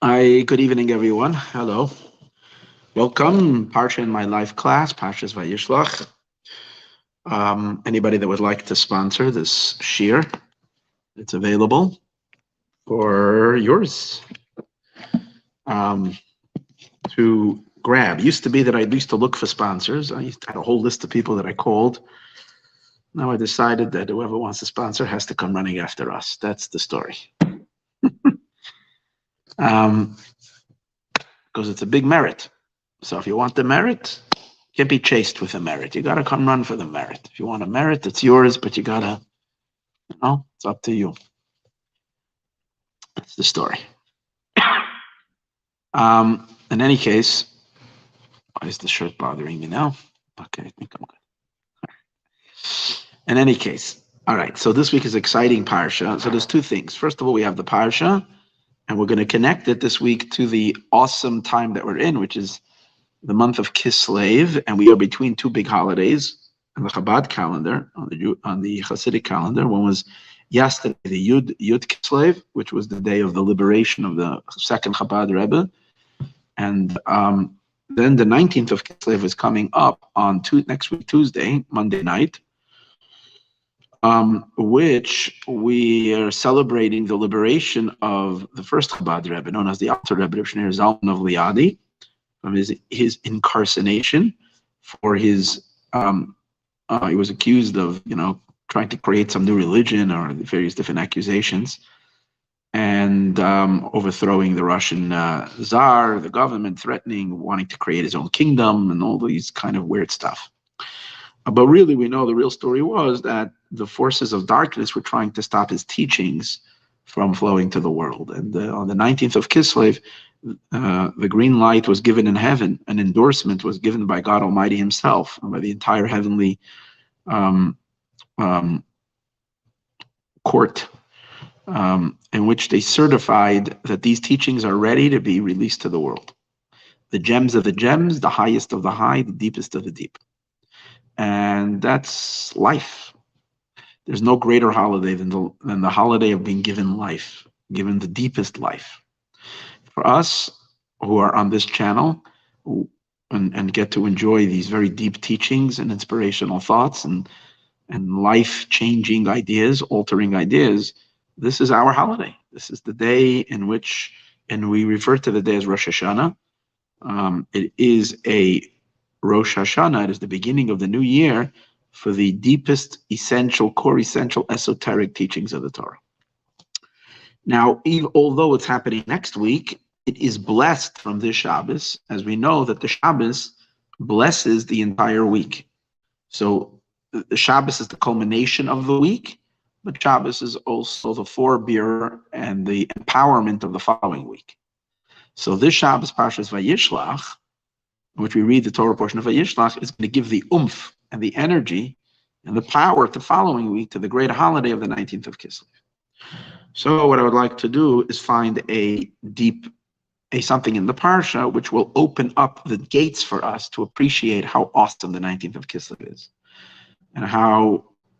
Hi, good evening, everyone. Hello. Welcome. Parsha in my live class, Parsha's Vayishlach. Anybody that would like to sponsor this shir, it's available for yours to grab. Used to be that I used to look for sponsors. I had a whole list of people that I called. Now I decided that whoever wants to sponsor has to come running after us. That's the story. Because it's a big merit. So if you want the merit, you can't be chased with a merit. You got to come run for the merit. If you want a merit, it's yours, but you got to, it's up to you. That's the story. In any case, why is the shirt bothering me now? Okay, I think I'm good. In any case, all right, so this week is exciting Parsha. So there's two things. First of all, we have the Parsha, and we're going to connect it this week to the awesome time that we're in, which is the month of Kislev, and we are between two big holidays on the Chabad calendar, on the Hasidic calendar. One was yesterday, the Yud Kislev, which was the day of the liberation of the second Chabad Rebbe, and then the 19th of Kislev is coming up on next week Tuesday, Monday night, which we are celebrating the liberation of the first Chabad Rebbe, known as the Alter Rebbe Shneur Zalman of Liadi, from his incarceration for his he was accused of trying to create some new religion or various different accusations, and overthrowing the Russian Tsar, the government, threatening, wanting to create his own kingdom, and all these kind of weird stuff. But really, we know the real story was that the forces of darkness were trying to stop his teachings from flowing to the world. And on the 19th of Kislev, the green light was given in heaven. An endorsement was given by God Almighty himself and by the entire heavenly court, in which they certified that these teachings are ready to be released to the world. The gems of the gems, the highest of the high, the deepest of the deep. And that's life. There's no greater holiday than the holiday of being given life, given the deepest life. For us who are on this channel and get to enjoy these very deep teachings and inspirational thoughts and life-changing ideas, altering ideas, this is our holiday. This is the day in which, and we refer to the day as Rosh Hashanah. It is a Rosh Hashanah. It is the beginning of the new year for the deepest, core essential, esoteric teachings of the Torah. Now, although it's happening next week, it is blessed from this Shabbos, as we know that the Shabbos blesses the entire week. So the Shabbos is the culmination of the week, but Shabbos is also the forebearer and the empowerment of the following week. So this Shabbos, Parshas Vayishlach, in which we read the Torah portion of Vayishlach, is going to give the oomph and the energy and the power to the following week, to the great holiday of the 19th of Kislev. So what I would like to do is find something in the Parsha which will open up the gates for us to appreciate how awesome the 19th of Kislev is, and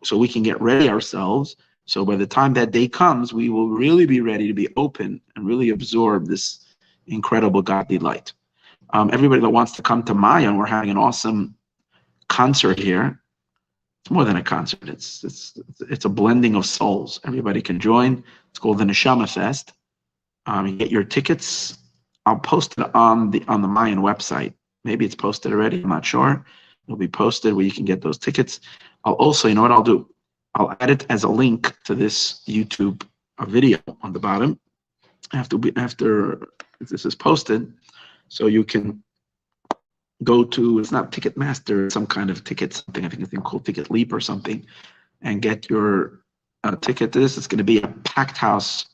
so we can get ready ourselves. So by the time that day comes, we will really be ready to be open and really absorb this incredible godly light. Everybody that wants to come to Maya, we're having an awesome concert here. It's more than a concert. It's a blending of souls. Everybody can join. It's called the Neshama Fest. You get your tickets. I'll post it on the Mayan website. Maybe it's posted already. I'm not sure. It'll be posted where you can get those tickets. I'll also, you know what I'll do? I'll add it as a link to this YouTube video on the bottom after this is posted, so you can go to, it's not Ticketmaster, it's some kind of ticket, something, I think it's called Ticket Leap or something, and get your ticket to this. It's going to be a packed house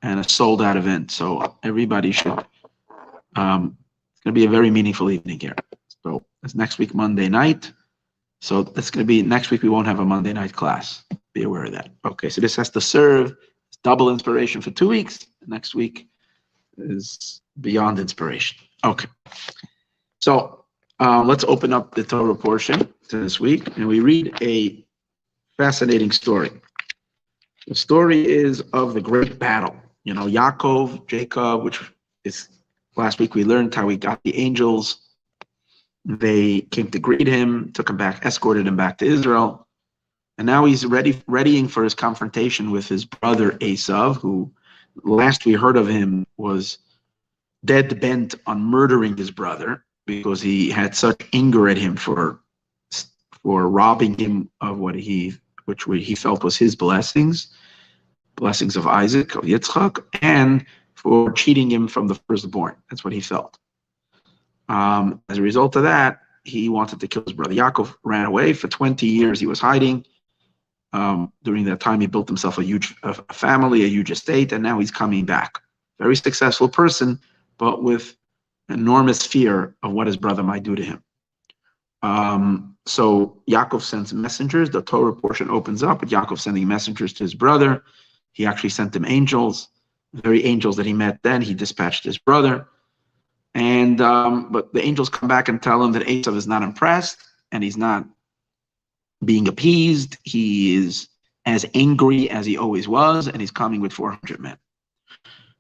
and a sold out event. So everybody should, it's going to be a very meaningful evening here. So it's next week, Monday night. So that's going to be next week. We won't have a Monday night class. Be aware of that. Okay. So this has to serve double inspiration for 2 weeks. Next week is beyond inspiration. Okay. So let's open up the Torah portion to this week, and we read a fascinating story. The story is of the great battle. Yaakov, Jacob, which last week we learned how he got the angels. They came to greet him, took him back, escorted him back to Israel. And now he's readying for his confrontation with his brother Esav, who last we heard of him was dead bent on murdering his brother because he had such anger at him for robbing him of which he felt was his blessings of Isaac, of Yitzchak, and for cheating him from the firstborn. That's what he felt. As a result of that, he wanted to kill his brother. Yaakov ran away. For 20 years he was hiding. During that time he built himself a huge family, a huge estate, and now he's coming back. Very successful person, but with enormous fear of what his brother might do to him. So Yaakov sends messengers. The Torah portion opens up with Yaakov sending messengers to his brother. He actually sent him angels, the very angels that he met then. He dispatched his brother. And but the angels come back and tell him that Esav is not impressed and he's not being appeased. He is as angry as he always was, and he's coming with 400 men.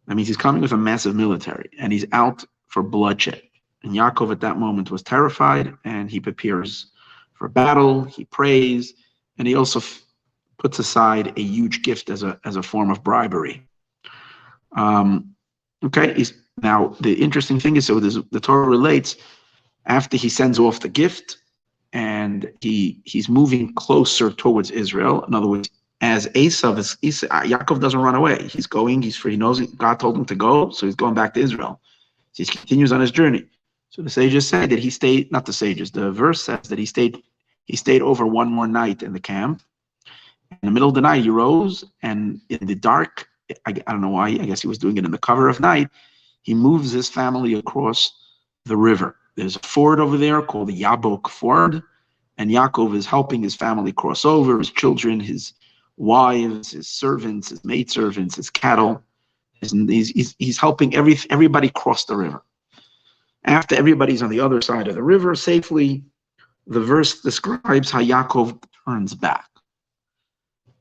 That means he's coming with a massive military, and he's out for bloodshed. And Yaakov at that moment was terrified, and he prepares for battle. He prays, and he also puts aside a huge gift as a form of bribery. Now the interesting thing is, the Torah relates after he sends off the gift, and he's moving closer towards Israel. In other words, as Yaakov doesn't run away. He's going. He's free. He knows God told him to go, so he's going back to Israel. So he continues on his journey. So the sages say that he stayed. Not the sages. The verse says that he stayed over one more night in the camp. In the middle of the night, he rose, and in the dark, I don't know why. I guess he was doing it in the cover of night. He moves his family across the river. There's a ford over there called the Yabok Ford, and Yaakov is helping his family cross over, his children, his wives, his servants, his maidservants, his cattle. He's helping everybody cross the river. After everybody's on the other side of the river safely, the verse describes how Yaakov turns back.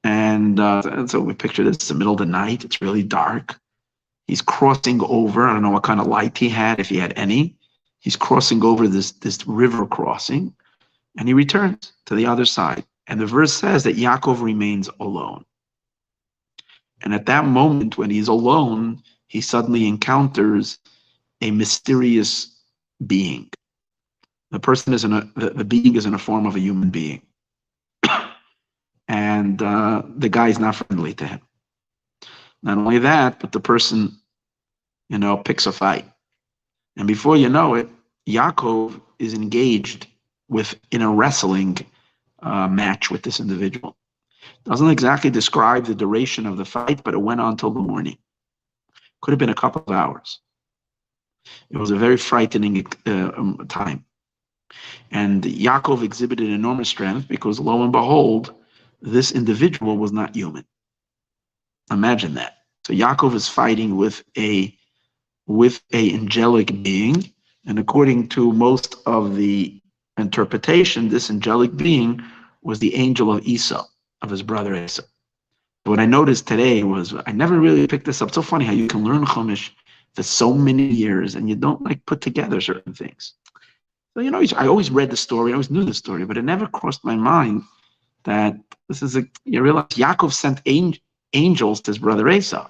And so we picture this, it's the middle of the night, it's really dark. He's crossing over, I don't know what kind of light he had, if he had any. He's crossing over this river crossing, and he returns to the other side. And the verse says that Yaakov remains alone. And at that moment, when he's alone, he suddenly encounters a mysterious being. The person the being is in a form of a human being. And the guy is not friendly to him. Not only that, but the person, picks a fight. And before you know it, Yaakov is engaged in a wrestling match with this individual. Doesn't exactly describe the duration of the fight, but it went on till the morning. Could have been a couple of hours. It was a very frightening time. And Yaakov exhibited enormous strength because, lo and behold, this individual was not human. Imagine that. So Yaakov is fighting with a angelic being, and according to most of the interpretation, this angelic being was the angel of Esau, of his brother Esau. What I noticed today was, I never really picked this up. It's so funny how you can learn Chumash for so many years and you don't put together certain things. So I always read the story, I always knew the story, but it never crossed my mind that you realize Yaakov sent angels to his brother Esau.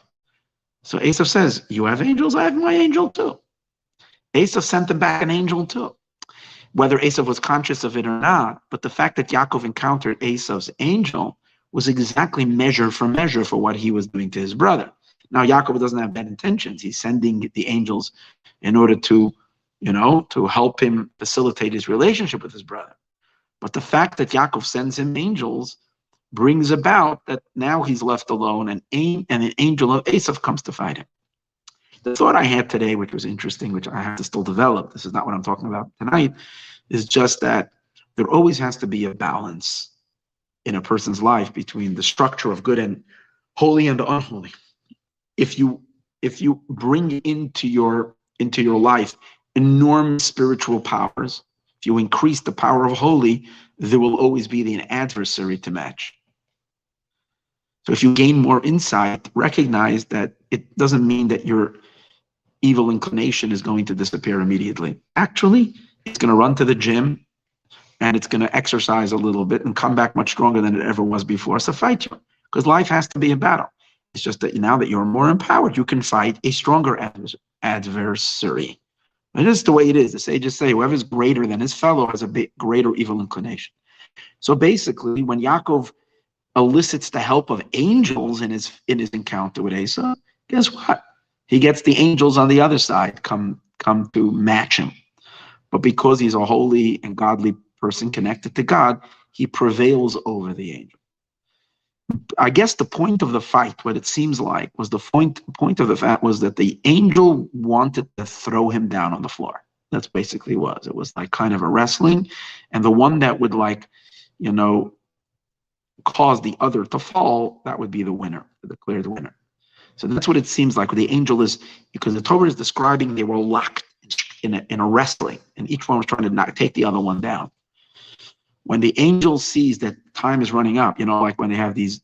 So Esau says, you have angels, I have my angel too. Esau sent him back an angel too. Whether Esau was conscious of it or not, but the fact that Yaakov encountered Esau's angel was exactly measure for what he was doing to his brother. Now Yaakov doesn't have bad intentions. He's sending the angels in order to help him facilitate his relationship with his brother. But the fact that Yaakov sends him angels brings about that now he's left alone, and an angel of Esav comes to fight him. The thought I had today, which was interesting, which I have to still develop, this is not what I'm talking about tonight, is just that there always has to be a balance in a person's life between the structure of good and holy and unholy. If you bring into your life enormous spiritual powers, if you increase the power of holy, there will always be an adversary to match. So if you gain more insight, recognize that it doesn't mean that you're evil inclination is going to disappear immediately. Actually, it's going to run to the gym and it's going to exercise a little bit and come back much stronger than it ever was before. So fight you, because life has to be a battle. It's just that now that you're more empowered, you can fight a stronger adversary. And this is the way it is. The sages say, whoever's greater than his fellow has a bit greater evil inclination. So basically, when Yaakov elicits the help of angels in his encounter with Esau, guess what? He gets the angels on the other side come to match him. But because he's a holy and godly person connected to God, he prevails over the angel. I guess the point of the fight, what it seems like, was the point of the fight was that the angel wanted to throw him down on the floor. That's basically what it was. It was like kind of a wrestling, and the one that would cause the other to fall, that would be the winner, the declared winner. So that's what it seems like. The angel is, because the Torah is describing they were locked in a wrestling, and each one was trying to take the other one down. When the angel sees that time is running up, like when they have these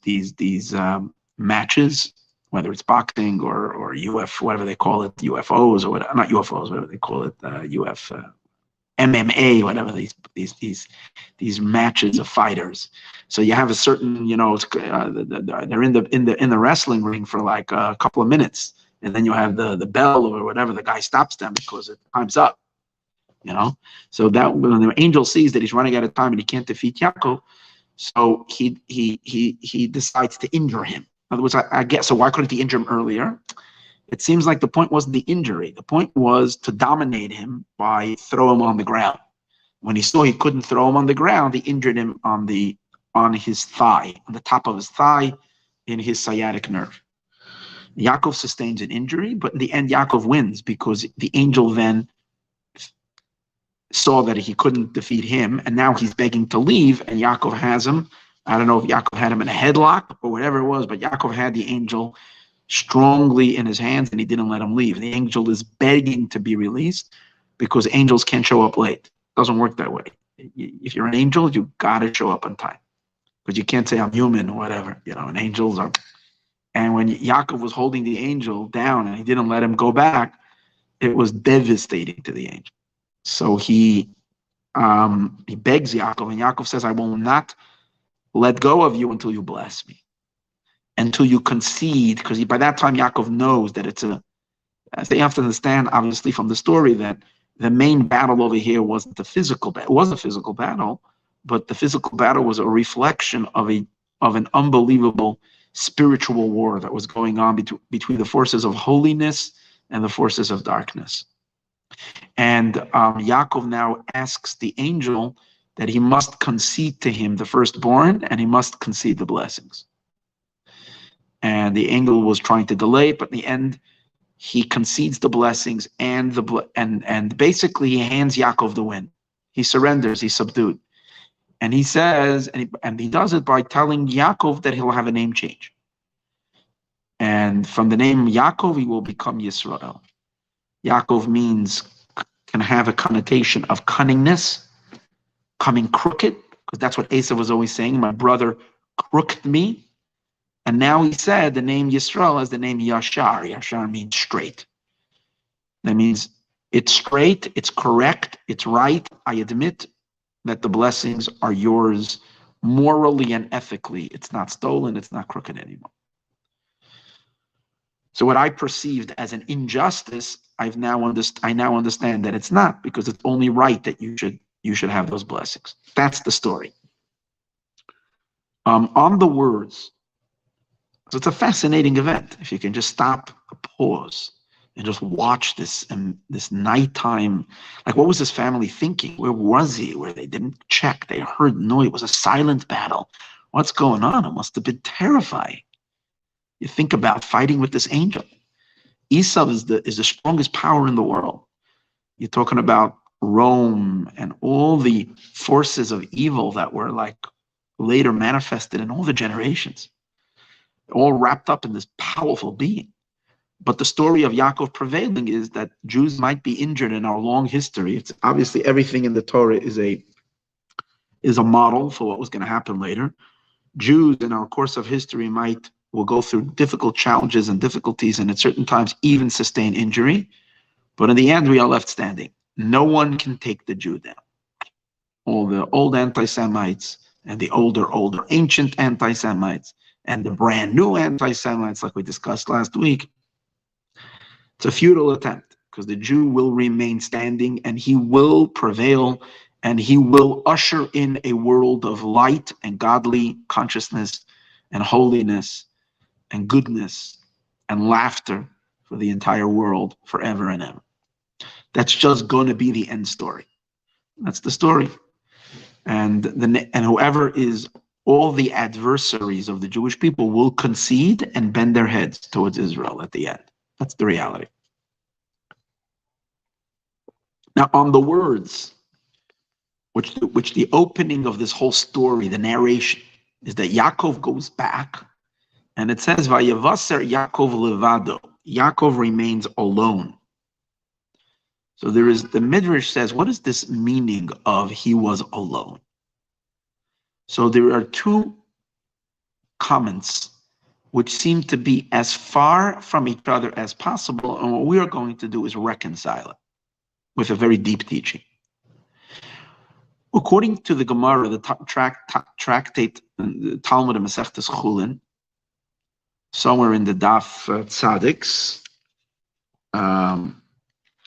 matches, whether it's boxing or whatever they call it, UFOs or whatever, not UFOs, whatever they call it, MMA, whatever these matches of fighters. So you have a certain, they're in the wrestling ring for like a couple of minutes, and then you have the bell or whatever. The guy stops them because time's up. So that when the angel sees that he's running out of time and he can't defeat Yaakov, so he decides to injure him. In other words, I guess, so why couldn't he injure him earlier? It seems like the point wasn't the injury. The point was to dominate him by throw him on the ground. When he saw he couldn't throw him on the ground, he injured him on his thigh, on the top of his thigh, in his sciatic nerve. Yaakov sustains an injury, but in the end, Yaakov wins because the angel then saw that he couldn't defeat him, and now he's begging to leave, and Yaakov has him. I don't know if Yaakov had him in a headlock or whatever it was, but Yaakov had the angel strongly in his hands, and he didn't let him leave. The angel is begging to be released because angels can't show up late. It doesn't work that way. If you're an angel, you got to show up on time, because you can't say I'm human or whatever. And angels are. And when Yaakov was holding the angel down and he didn't let him go back, it was devastating to the angel. So he begs Yaakov, and Yaakov says, I will not let go of you until you bless me, until you concede, because by that time Yaakov knows that they have to understand, obviously, from the story, that the main battle over here wasn't the physical battle. It was a physical battle, but the physical battle was a reflection of an unbelievable spiritual war that was going on between the forces of holiness and the forces of darkness. And Yaakov now asks the angel that he must concede to him the firstborn, and he must concede the blessings. And the angel was trying to delay it, but in the end, he concedes the blessings and basically he hands Yaakov the win. He surrenders, he's subdued. And he says, and he does it by telling Yaakov that he'll have a name change. And from the name Yaakov, he will become Yisrael. Yaakov can have a connotation of cunningness, coming crooked, because that's what Esau was always saying, my brother crooked me. And now he said the name Yisrael as the name Yashar. Yashar means straight. That means it's straight, it's correct, it's right. I admit that the blessings are yours morally and ethically. It's not stolen, it's not crooked anymore. So what I perceived as an injustice, I now understand that it's not, because it's only right that you should have those blessings. That's the story. On the words, so it's a fascinating event. If you can just stop, pause, and just watch this nighttime, like what was this family thinking? Where was he? Where they didn't check, they heard noise. It was a silent battle. What's going on? It must have been terrifying. You think about fighting with this angel. Esau is the strongest power in the world. You're talking about Rome and all the forces of evil that were like later manifested in all the generations, all wrapped up in this powerful being. But the story of Yaakov prevailing is that Jews might be injured in our long history. It's obviously everything in the Torah is a model for what was going to happen later. Jews in our course of history will go through difficult challenges and difficulties, and at certain times even sustain injury. But in the end, we are left standing. No one can take the Jew down. All the old anti-Semites and the older ancient anti-Semites and the brand new anti-Semites, like we discussed last week. It's a futile attempt because the Jew will remain standing and he will prevail and he will usher in a world of light and godly consciousness and holiness and goodness and laughter for the entire world forever and ever. That's just going to be the end story. That's the story. And whoever is all the adversaries of the Jewish people will concede and bend their heads towards Israel at the end. That's the reality. Now, on the words, which the opening of this whole story, the narration, is that Yaakov goes back, and it says, "Vayavaser Yaakov levado." Yaakov remains alone. So the Midrash says, what is this meaning of he was alone? So there are two comments which seem to be as far from each other as possible, and what we are going to do is reconcile it with a very deep teaching. According to the Gemara, the tractate, the Talmud of Masechtas Chulin, somewhere in the Daf Tzadiks,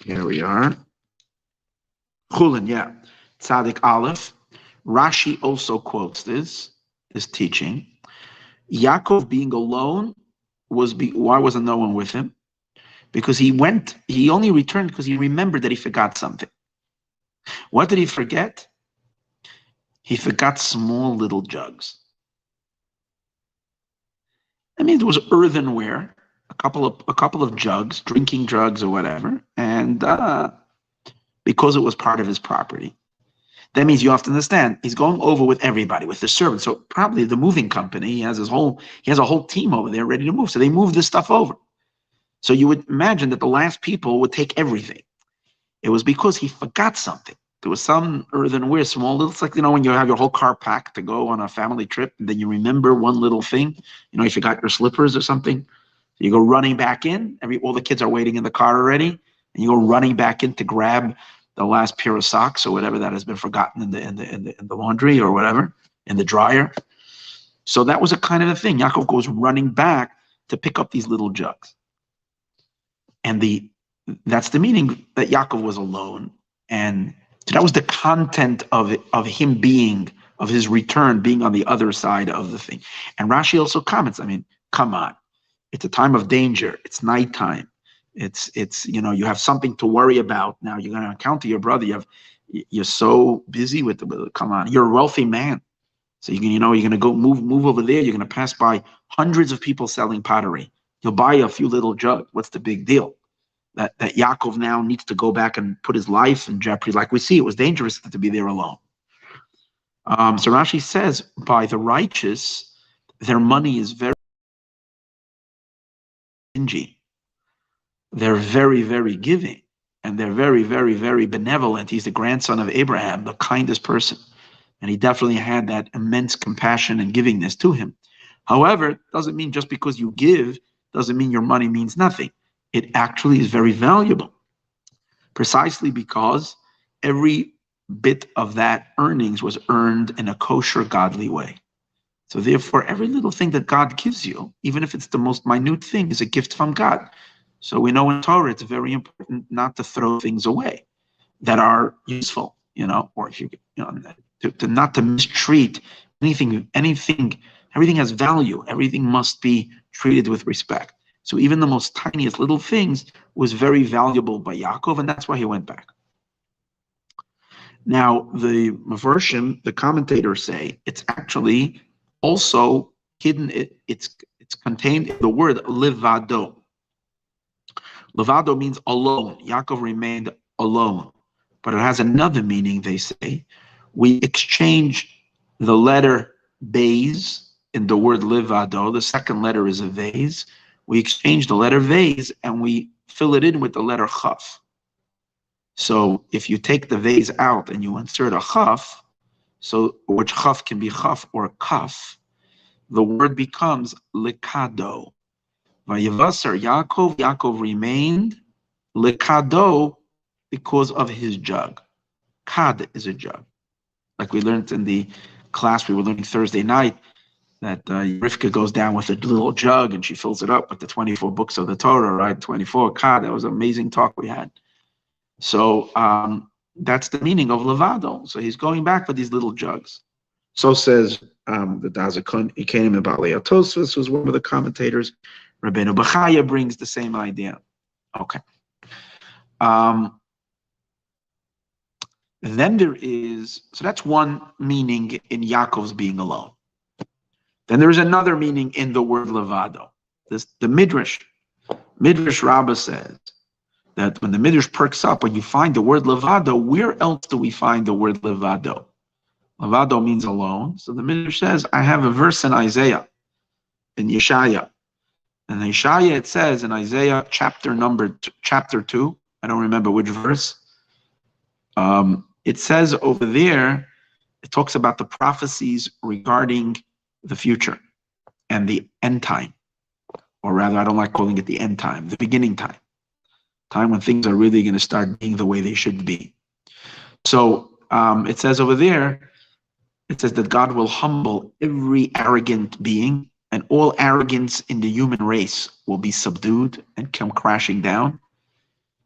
here we are. Chulin, yeah. Tzadik Aleph. Rashi also quotes this teaching. Yaakov being alone why wasn't no one with him? Because he only returned because he remembered that he forgot something. What did he forget? He forgot small little jugs. I mean, there was earthenware, a couple of jugs, drinking jugs or whatever, and because it was part of his property. That means you have to understand, he's going over with everybody, with the servants. So probably the moving company, he has a whole team over there ready to move. So they move this stuff over. So you would imagine that the last people would take everything. It was because he forgot something. There was some earthenware, small little, it's like, when you have your whole car packed to go on a family trip, and then you remember one little thing, you forgot your slippers or something. So you go running back in, all the kids are waiting in the car already, and you go running back in to grab the last pair of socks or whatever that has been forgotten in the laundry or whatever, in the dryer. So that was a kind of a thing. Yaakov goes running back to pick up these little jugs. And that's the meaning that Yaakov was alone. And so that was the content of his return being on the other side of the thing. And Rashi also comments, come on, it's a time of danger. It's nighttime. It's you have something to worry about. Now you're going to encounter your brother. You're so busy with come on, you're a wealthy man. So you're going to go move over there. You're going to pass by hundreds of people selling pottery. You'll buy a few little jugs. What's the big deal? That Yaakov now needs to go back and put his life in jeopardy. Like we see, it was dangerous to be there alone. So Rashi says, by the righteous, their money is very stingy. They're very, very giving. And they're very, very, very benevolent. He's the grandson of Abraham, the kindest person. And he definitely had that immense compassion and givingness to him. However, it doesn't mean just because you give, doesn't mean your money means nothing. It actually is very valuable, precisely because every bit of that earnings was earned in a kosher, godly way. So therefore, every little thing that God gives you, even if it's the most minute thing, is a gift from God. So we know in Torah, it's very important not to throw things away that are useful, or if to not to mistreat anything. Everything has value. Everything must be treated with respect. So even the most tiniest little things was very valuable by Yaakov, and that's why he went back. Now, the Mefarshim, the commentators say, it's actually also hidden, it's contained in the word levado. Levado means alone. Yaakov remained alone. But it has another meaning, they say. We exchange the letter beis in the word levado. The second letter is a vase. We exchange the letter vase and we fill it in with the letter chaf. So if you take the vase out and you insert a chaf, which chaf can be chaf or kaf, the word becomes likado. Vayavaser Yaakov remained lekado, because of his jug. Kad is a jug. Like we learned in the class we were learning Thursday night, that Rivka goes down with a little jug and she fills it up with the 24 books of the Torah, right? 24 Kad. That was an amazing talk we had. So that's the meaning of levado. So he's going back for these little jugs. So says the Dazakon. He came in Balei Tosfos, was one of the commentators. Rabbeinu Bechaya brings the same idea. Okay. Then there is, so that's one meaning in Yaakov's being alone. Then there is another meaning in the word levado. The Midrash Rabbah says that when the Midrash perks up, when you find the word levado, where else do we find the word levado? Levado means alone. So the Midrash says, I have a verse in Isaiah, in Yeshaya. And in Yeshaya it says in Isaiah chapter 2, I don't remember which verse. It says over there, it talks about the prophecies regarding the future and the end time. Or rather, I don't like calling it the end time, the beginning time. Time when things are really going to start being the way they should be. So it says over there, it says that God will humble every arrogant being, and all arrogance in the human race will be subdued and come crashing down.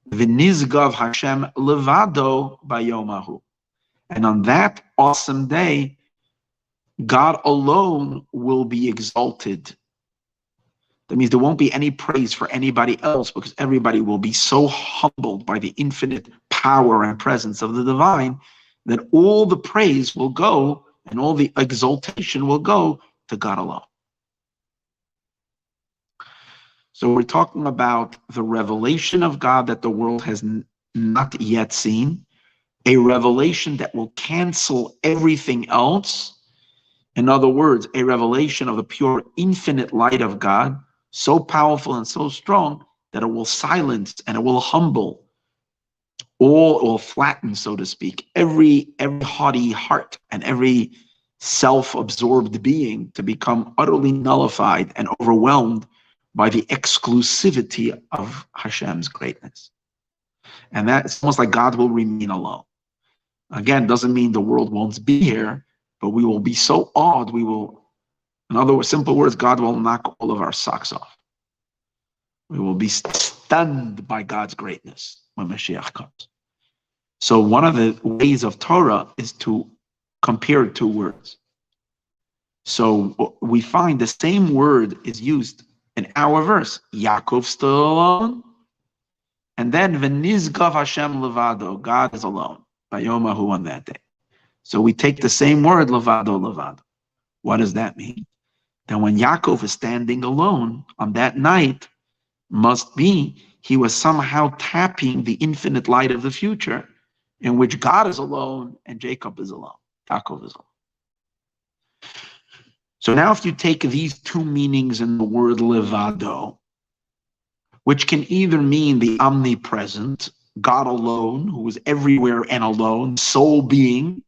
V'nizgav Hashem levado bayomahu. And on that awesome day, God alone will be exalted. That means there won't be any praise for anybody else, because everybody will be so humbled by the infinite power and presence of the divine that all the praise will go and all the exaltation will go to God alone. So we're talking about the revelation of God that the world has not yet seen, a revelation that will cancel everything else. In other words, a revelation of the pure infinite light of God, so powerful and so strong that it will silence and it will humble all, or flatten, so to speak, every haughty heart and every self-absorbed being to become utterly nullified and overwhelmed by the exclusivity of Hashem's greatness. And that's almost like God will remain alone. Again, doesn't mean the world won't be here, but we will be so awed, we will, in other words, simple words, God will knock all of our socks off. We will be stunned by God's greatness when Mashiach comes. So one of the ways of Torah is to compare two words. So we find the same word is used in our verse, Yaakov still alone, and then V'nizgav Hashem levado, God is alone, Bayomahu, on that day. So we take the same word, levado. What does that mean? Then when Yaakov is standing alone on that night, must be he was somehow tapping the infinite light of the future, in which God is alone and Jacob is alone, Yaakov is alone. So now if you take these two meanings in the word levado, which can either mean the omnipresent, God alone, who is everywhere and alone, sole being,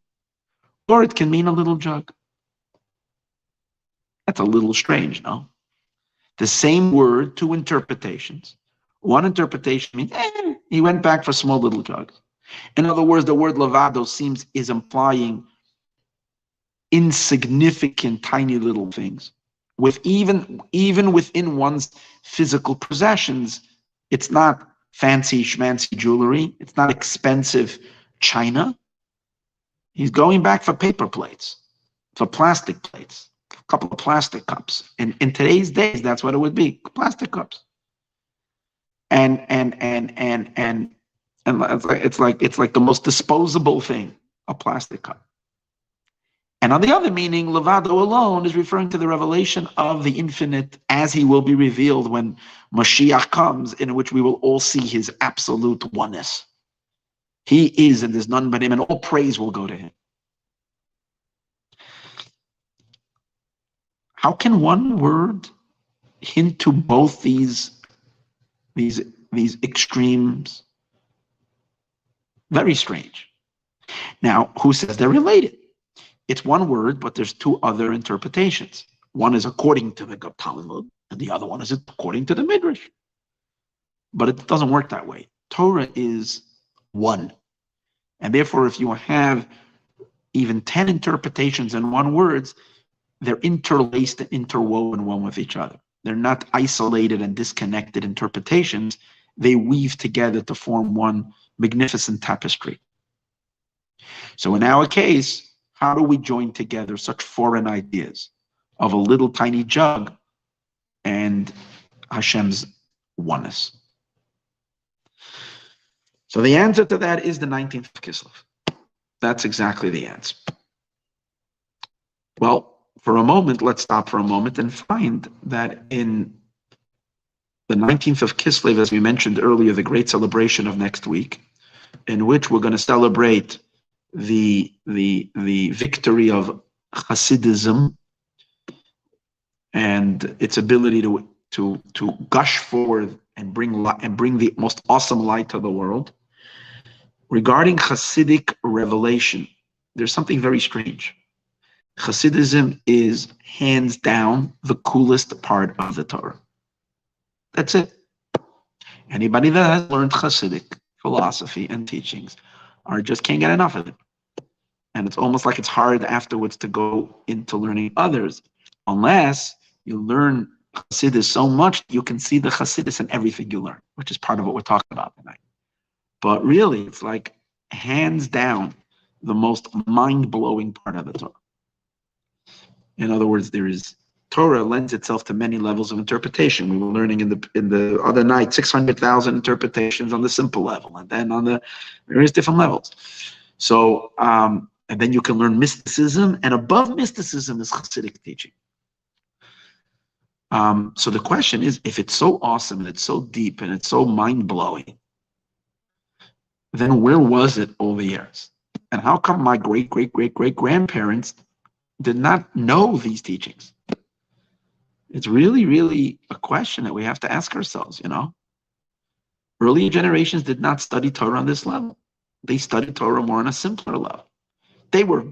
or it can mean a little jug. That's a little strange, no? The same word, two interpretations. One interpretation means, he went back for small little jugs. In other words, the word levado is implying insignificant, tiny little things. With even within one's physical possessions, it's not fancy schmancy jewelry. It's not expensive china. He's going back for paper plates, for plastic plates, a couple of plastic cups. And in today's days, that's what it would be, plastic cups. And it's like the most disposable thing, a plastic cup. And on the other meaning, levado alone is referring to the revelation of the infinite as he will be revealed when Mashiach comes, in which we will all see his absolute oneness. He is, and there's none but him, and all praise will go to him. How can one word hint to both these extremes? Very strange. Now, who says they're related? It's one word, but there's two other interpretations. One is according to the Talmud, and the other one is according to the Midrash. But it doesn't work that way. Torah is one. And therefore, if you have even 10 interpretations in one words, they're interlaced and interwoven one with each other. They're not isolated and disconnected interpretations. They weave together to form one magnificent tapestry. So in our case, how do we join together such foreign ideas of a little tiny jug and Hashem's oneness? So the answer to that is the 19th of Kislev. That's exactly the answer. Well, for a moment, let's stop for a moment and find that in the 19th of Kislev, as we mentioned earlier, the great celebration of next week, in which we're going to celebrate the victory of Hasidism and its ability to gush forward and bring the most awesome light to the world. Regarding Hasidic revelation, there's something very strange. Hasidism is hands down the coolest part of the Torah. That's it. Anybody that has learned Hasidic philosophy and teachings just can't get enough of it. And it's almost like it's hard afterwards to go into learning others, unless you learn Hasidus so much you can see the Hasidus in everything you learn, which is part of what we're talking about tonight. But really, it's like hands down the most mind-blowing part of the Torah. In other words, Torah lends itself to many levels of interpretation. We were learning in the other night 600,000 interpretations on the simple level, and then on the various different levels. So, and then you can learn mysticism, and above mysticism is Hasidic teaching. So the question is, if it's so awesome and it's so deep and it's so mind-blowing, then where was it all the years? And how come my great-great-great-great-grandparents did not know these teachings? It's really, really a question that we have to ask ourselves, Earlier generations did not study Torah on this level. They studied Torah more on a simpler level. They were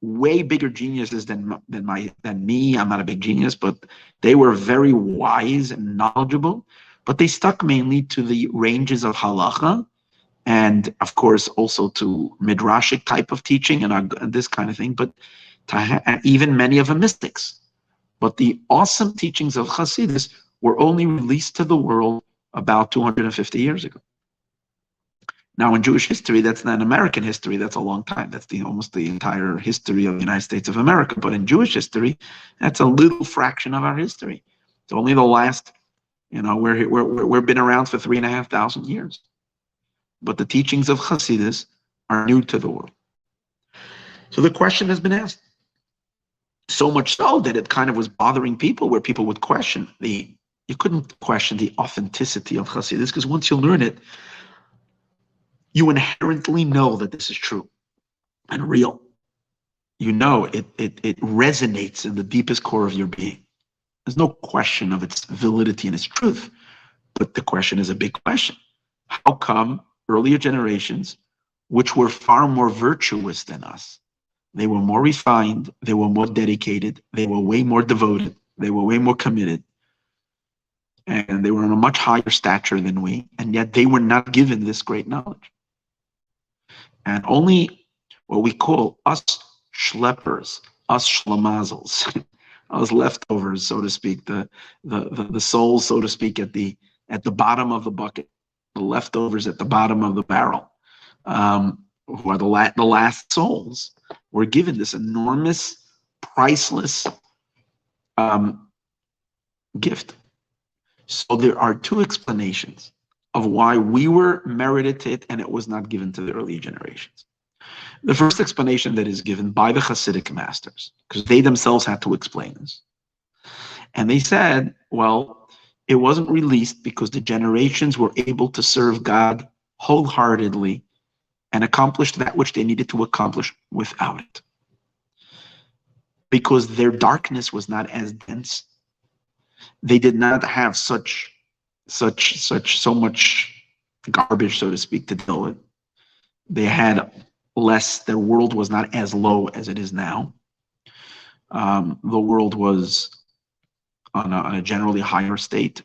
way bigger geniuses than me. I'm not a big genius, but they were very wise and knowledgeable. But they stuck mainly to the ranges of halacha, and of course also to midrashic type of teaching and this kind of thing. But even many of the mystics. But the awesome teachings of Hasidus were only released to the world about 250 years ago. Now, in Jewish history, that's not American history. That's a long time. That's almost the entire history of the United States of America. But in Jewish history, that's a little fraction of our history. It's only the last, we've been around for 3,500 years. But the teachings of Hasidus are new to the world. So the question has been asked. So much so that it kind of was bothering people, where people would question you couldn't question the authenticity of Hasidus, because once you learn it, you inherently know that this is true and real. It resonates in the deepest core of your being. There's no question of its validity and its truth. But the question is a big question. How come earlier generations, which were far more virtuous than us, they were more refined, they were more dedicated, they were way more devoted, they were way more committed, and they were on a much higher stature than we, and yet they were not given this great knowledge? And only what we call us schleppers, us schlamazels, us leftovers, so to speak, the souls, so to speak, at the bottom of the bucket, the leftovers at the bottom of the barrel, who are the last souls, were given this enormous, priceless gift. So there are two explanations of why we were merited it and it was not given to the early generations. The first explanation that is given by the Hasidic masters, because they themselves had to explain this. And they said, well, it wasn't released because the generations were able to serve God wholeheartedly and accomplish that which they needed to accomplish without it. Because their darkness was not as dense. They did not have so much garbage, so to speak, to deal with. They had less, their world was not as low as it is now. The world was on a generally higher state.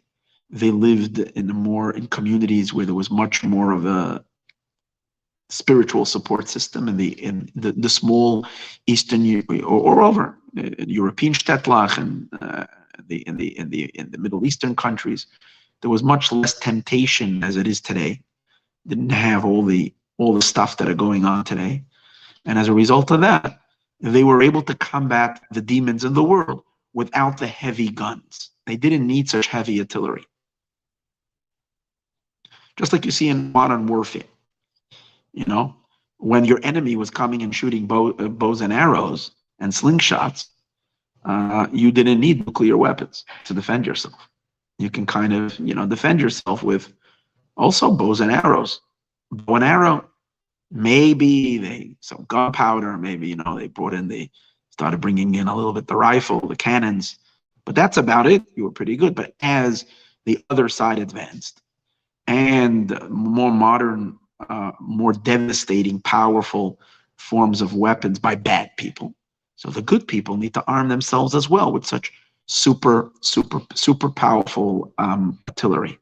They lived in communities where there was much more of a spiritual support system in the small Eastern or over European Städtlach and in the Middle Eastern countries. There was much less temptation as it is today. Didn't have all the stuff that are going on today, and as a result of that, they were able to combat the demons in the world without the heavy guns. They didn't need such heavy artillery. Just like you see in modern warfare, when your enemy was coming and shooting bows and arrows and slingshots, you didn't need nuclear weapons to defend yourself. You can kind of, defend yourself with also bows and arrows. Bow and arrow, maybe some gunpowder, maybe, they started bringing in a little bit the rifle, the cannons, but that's about it. You were pretty good. But as the other side advanced and more modern, more devastating, powerful forms of weapons by bad people. So the good people need to arm themselves as well with such super powerful artillery.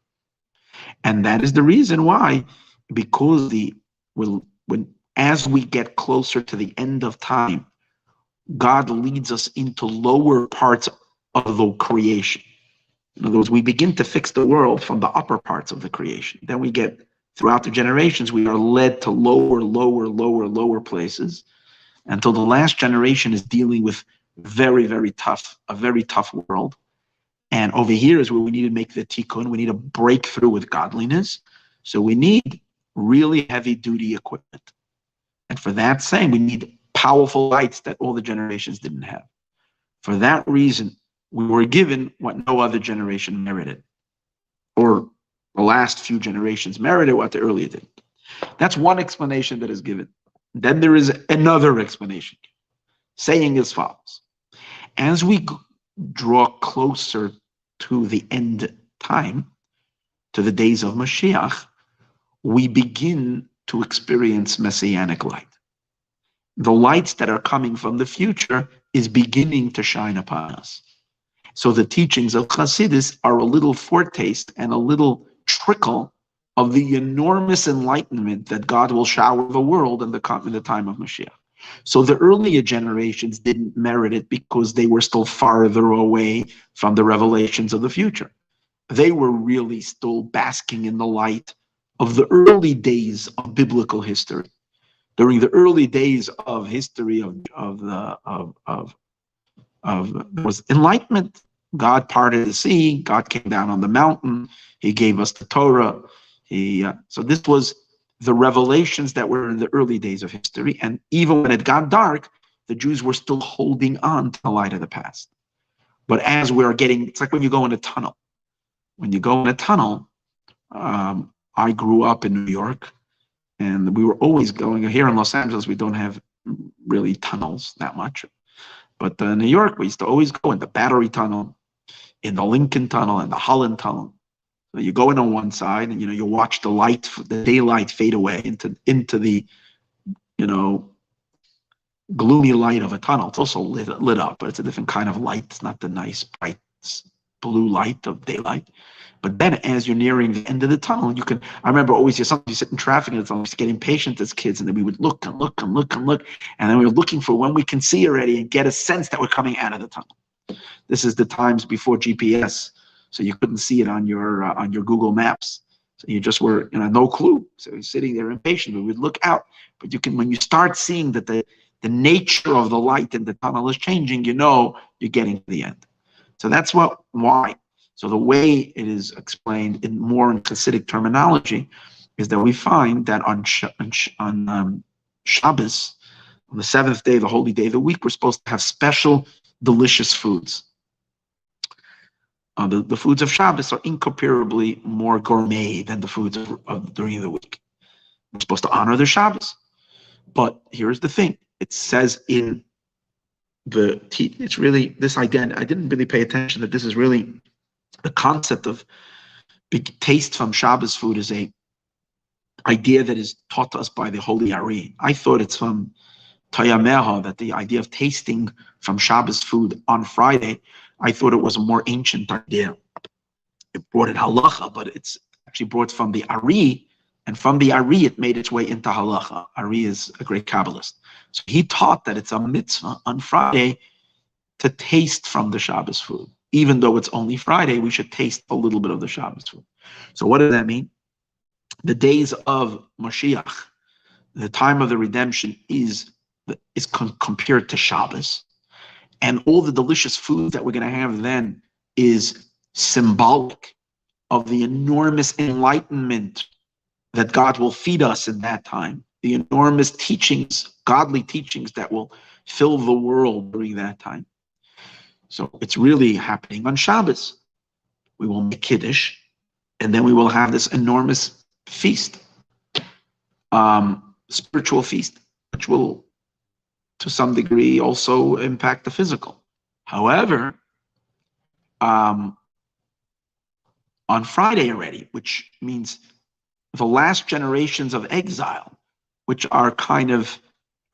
And that is the reason why, because as we get closer to the end of time, God leads us into lower parts of the creation. In other words, we begin to fix the world from the upper parts of the creation. Then we get, throughout the generations, we are led to lower places until the last generation is dealing with a very tough world. And over here is where we need to make the tikkun. We need to break through with godliness. So we need really heavy duty equipment. And for that same, we need powerful lights that all the generations didn't have. For that reason, we were given what no other generation merited, or the last few generations merited what the earlier did. That's one explanation that is given. Then there is another explanation, saying as follows. As we draw closer to the end time, to the days of Mashiach, we begin to experience messianic light. The lights that are coming from the future is beginning to shine upon us. So the teachings of Hasidus are a little foretaste and a little trickle of the enormous enlightenment that God will shower the world in the time of Mashiach. So the earlier generations didn't merit it because they were still farther away from the revelations of the future. They were really still basking in the light of the early days of biblical history. During the early days of history was enlightenment. God parted the sea. God came down on the mountain. He gave us the Torah. So this was the revelations that were in the early days of history. And even when it got dark, the Jews were still holding on to the light of the past. But as we are getting, it's like when you go in a tunnel. When you go in a tunnel, I grew up in New York, and we were always going, here in Los Angeles, we don't have really tunnels that much. But in New York, we used to always go in the Battery Tunnel, in the Lincoln Tunnel, and the Holland Tunnel. So you go in on one side, and you watch the daylight fade away into the gloomy light of a tunnel. It's also lit up, but it's a different kind of light. It's not the nice bright blue light of daylight. But then as you're nearing the end of the tunnel, I remember always sometimes you sit in traffic and it's almost getting impatient as kids, and then we would look and look and look and look, and then we were looking for when we can see already and get a sense that we're coming out of the tunnel. This is the times before GPS, so you couldn't see it on your Google Maps. So you just were no clue. So you're sitting there impatient. We would look out, but when you start seeing that the nature of the light in the tunnel is changing, you're getting to the end. So that's why. So the way it is explained in Hasidic terminology is that we find that on Shabbos, on the seventh day, the holy day of the week, we're supposed to have special delicious foods. The foods of Shabbos are incomparably more gourmet than the foods of during the week. We're supposed to honor the Shabbos. But here's the thing. It says in it's really this identity. I didn't really pay attention that this is really the concept of big taste from Shabbos food is a idea that is taught to us by the Holy Ari. I thought it's from Tayameha, that the idea of tasting from Shabbos food on Friday, I thought it was a more ancient idea. it brought in halacha, but it's actually brought from the Ari, and from the Ari it made its way into halacha. Ari is a great Kabbalist. So he taught that it's a mitzvah on Friday to taste from the Shabbos food. Even though it's only Friday, we should taste a little bit of the Shabbos food. So what does that mean? The days of Mashiach, the time of the redemption, is compared to Shabbos. And all the delicious food that we're going to have then is symbolic of the enormous enlightenment that God will feed us in that time. The enormous teachings, godly teachings that will fill the world during that time. So it's really happening on Shabbos. We will make Kiddush, and then we will have this enormous feast, spiritual feast, which will, to some degree, also impact the physical. However, on Friday already, which means the last generations of exile, which are kind of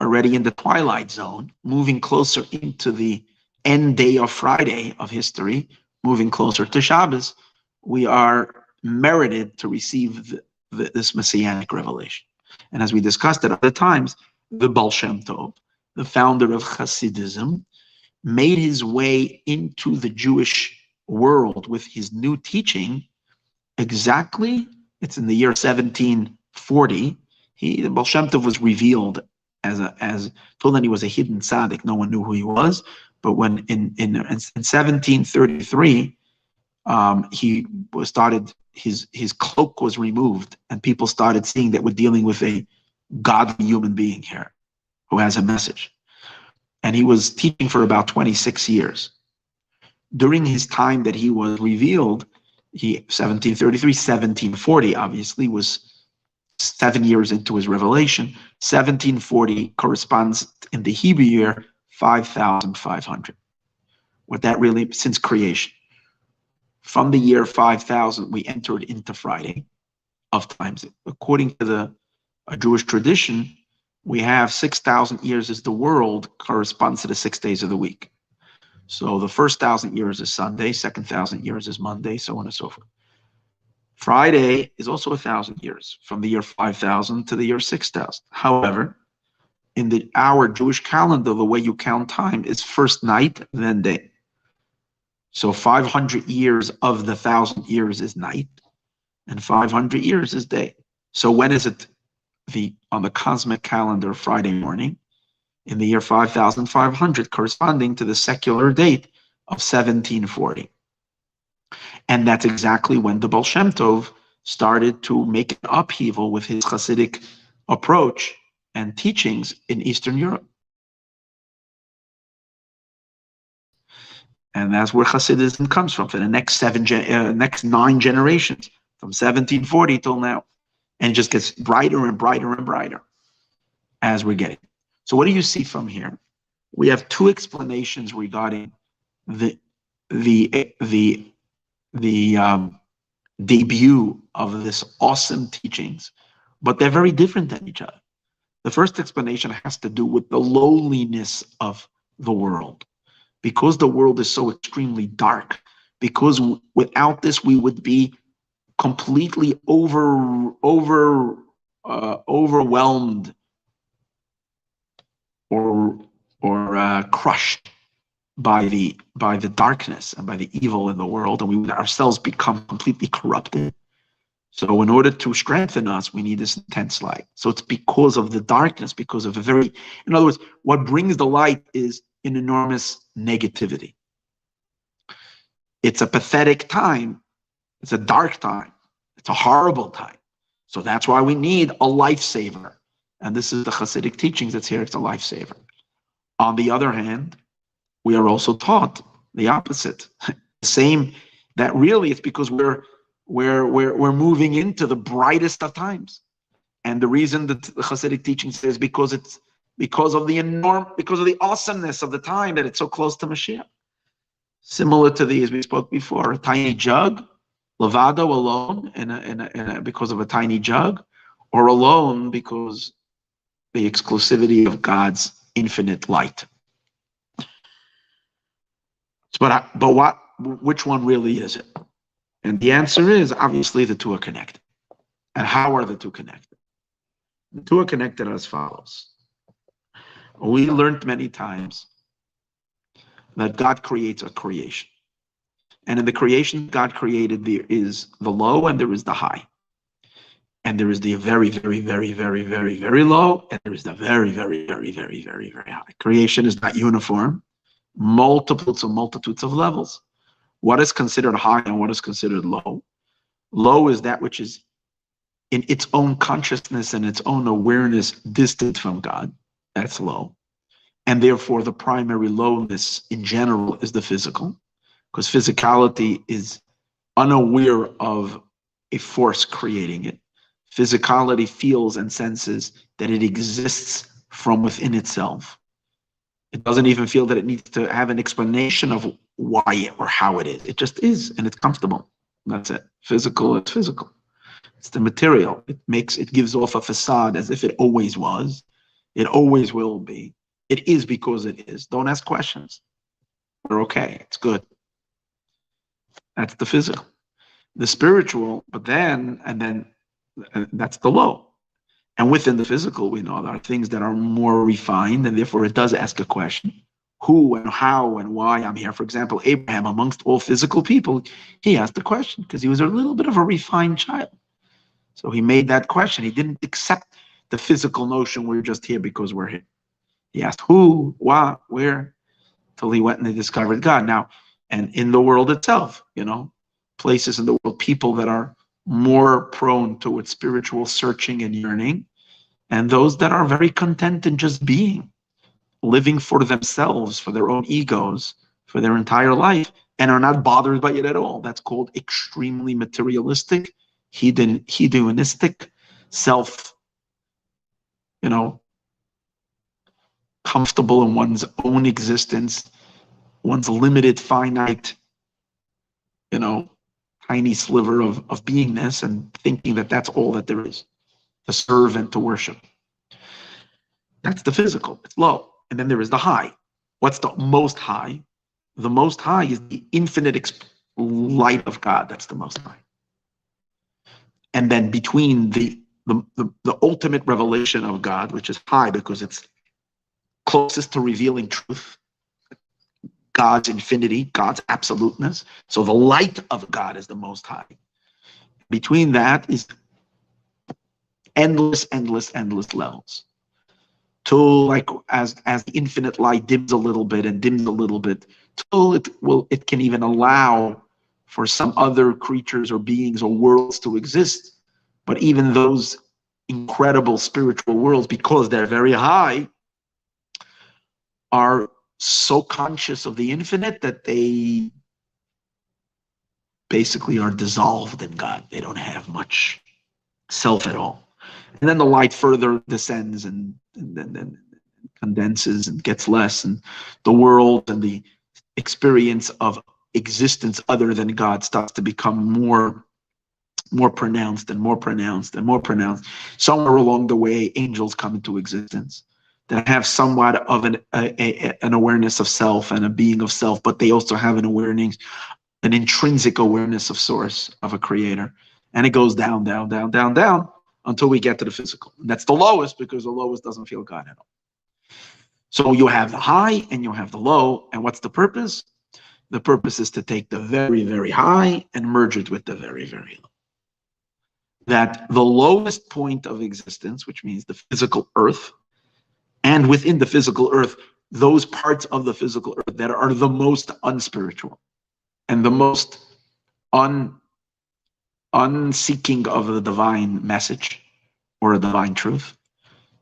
already in the twilight zone, moving closer into the end day of Friday of history, moving closer to Shabbos, we are merited to receive this messianic revelation. And as we discussed at other times, the Baal Shem Tov, the founder of Hasidism, made his way into the Jewish world with his new teaching exactly, it's in the year 1740. The Baal Shem Tov was revealed as till then he was a hidden tzaddik. No one knew who he was. But when in 1733, he started, his cloak was removed, and people started seeing that we're dealing with a godly human being here who has a message. And he was teaching for about 26 years. During his time that he was revealed, 1733, 1740, obviously, was 7 years into his revelation. 1740 corresponds in the Hebrew year 5,500. What that really, since creation. From the year 5,000, we entered into Friday of times. According to a Jewish tradition, we have 6,000 years as the world corresponds to the 6 days of the week. So the first 1,000 years is Sunday, second 1,000 years is Monday, so on and so forth. Friday is also 1,000 years, from the year 5,000 to the year 6,000. However, in our Jewish calendar, the way you count time is first night, then day. So 500 years of the 1,000 years is night, and 500 years is day. So when is it on the cosmic calendar Friday morning? In the year 5,500, corresponding to the secular date of 1740. And that's exactly when the Baal Shem Tov started to make an upheaval with his Hasidic approach and teachings in Eastern Europe. And that's where Hasidism comes from for the next next 9 generations, from 1740 till now. And it just gets brighter and brighter and brighter as we're getting. So what do you see from here? We have 2 explanations regarding the debut of this awesome teachings, but they're very different than each other. The first explanation has to do with the lowliness of the world, because the world is so extremely dark, because without this we would be completely overwhelmed or crushed by the darkness and by the evil in the world, and we would ourselves become completely corrupted. So in order to strengthen us, we need this intense light. So it's because of the darkness, because of in other words, what brings the light is an enormous negativity. It's a pathetic time. It's a dark time. It's a horrible time. So that's why we need a lifesaver. And this is the Hasidic teachings that's here. It's a lifesaver. On the other hand, we are also taught the opposite. Same, that really it's because we're moving into the brightest of times. And the reason that the Hasidic teaching says because of the awesomeness of the time that it's so close to Mashiach. Similar to as we spoke before, a tiny jug, levado, alone, because of a tiny jug, or alone because the exclusivity of God's infinite light. But which one really is it? And the answer is, obviously, the two are connected. And how are the two connected? The two are connected as follows. We learned many times that God creates a creation. And in the creation God created, there is the low and there is the high. And there is the very, very, very, very, very, very low, and there is the very, very, very, very, very, very high. Creation is not uniform. Multitudes of levels. What is considered high and what is considered low? Low is that which is in its own consciousness and its own awareness distant from God. That's low. And therefore the primary lowness in general is the physical, because physicality is unaware of a force creating it. Physicality feels and senses that it exists from within itself. It doesn't even feel that it needs to have an explanation of why or how it is. It just is, and it's comfortable. That's it. Physical, it's physical. It's the material. It gives off a facade as if it always was. It always will be. It is because it is. Don't ask questions. We're okay. It's good. That's the physical. The spiritual, and that's the low. And within the physical, we know there are things that are more refined, and therefore it does ask a question. Who and how and why I'm here. For example, Abraham, amongst all physical people, he asked the question because he was a little bit of a refined child. So he made that question. He didn't accept the physical notion we're just here because we're here. He asked who, what, where, till he went and he discovered God. Now, and in the world itself, places in the world, people that are more prone towards spiritual searching and yearning, and those that are very content in just being, living for themselves, for their own egos, for their entire life, and are not bothered by it at all. That's called extremely materialistic, hedonistic, self, comfortable in one's own existence, one's limited, finite, tiny sliver of beingness, and thinking that that's all that there is, to serve and to worship. That's the physical. It's low. And then there is the high. What's the most high? The most high is the infinite light of God. That's the most high. And then between the ultimate revelation of God, which is high because it's closest to revealing truth, God's infinity, God's absoluteness. So the light of God is the most high. Between that is endless levels. Till, like, as the infinite light dims a little bit, till it can even allow for some other creatures or beings or worlds to exist. But even those incredible spiritual worlds, because they're very high, are so conscious of the infinite that they basically are dissolved in God. They don't have much self at all. And then the light further descends and then condenses and gets less, and the world and the experience of existence other than God starts to become more pronounced and more pronounced and more pronounced. Somewhere along the way, angels come into existence that have somewhat of an awareness of self and a being of self, but they also have an intrinsic awareness of source, of a creator. And it goes down, down, down, down, down, until we get to the physical. And that's the lowest, because the lowest doesn't feel God at all. So you have the high and you have the low. And what's the purpose? The purpose is to take the very, very high and merge it with the very, very low. That the lowest point of existence, which means the physical earth, and within the physical earth, those parts of the physical earth that are the most unspiritual and the most unseeking of the divine message or a divine truth,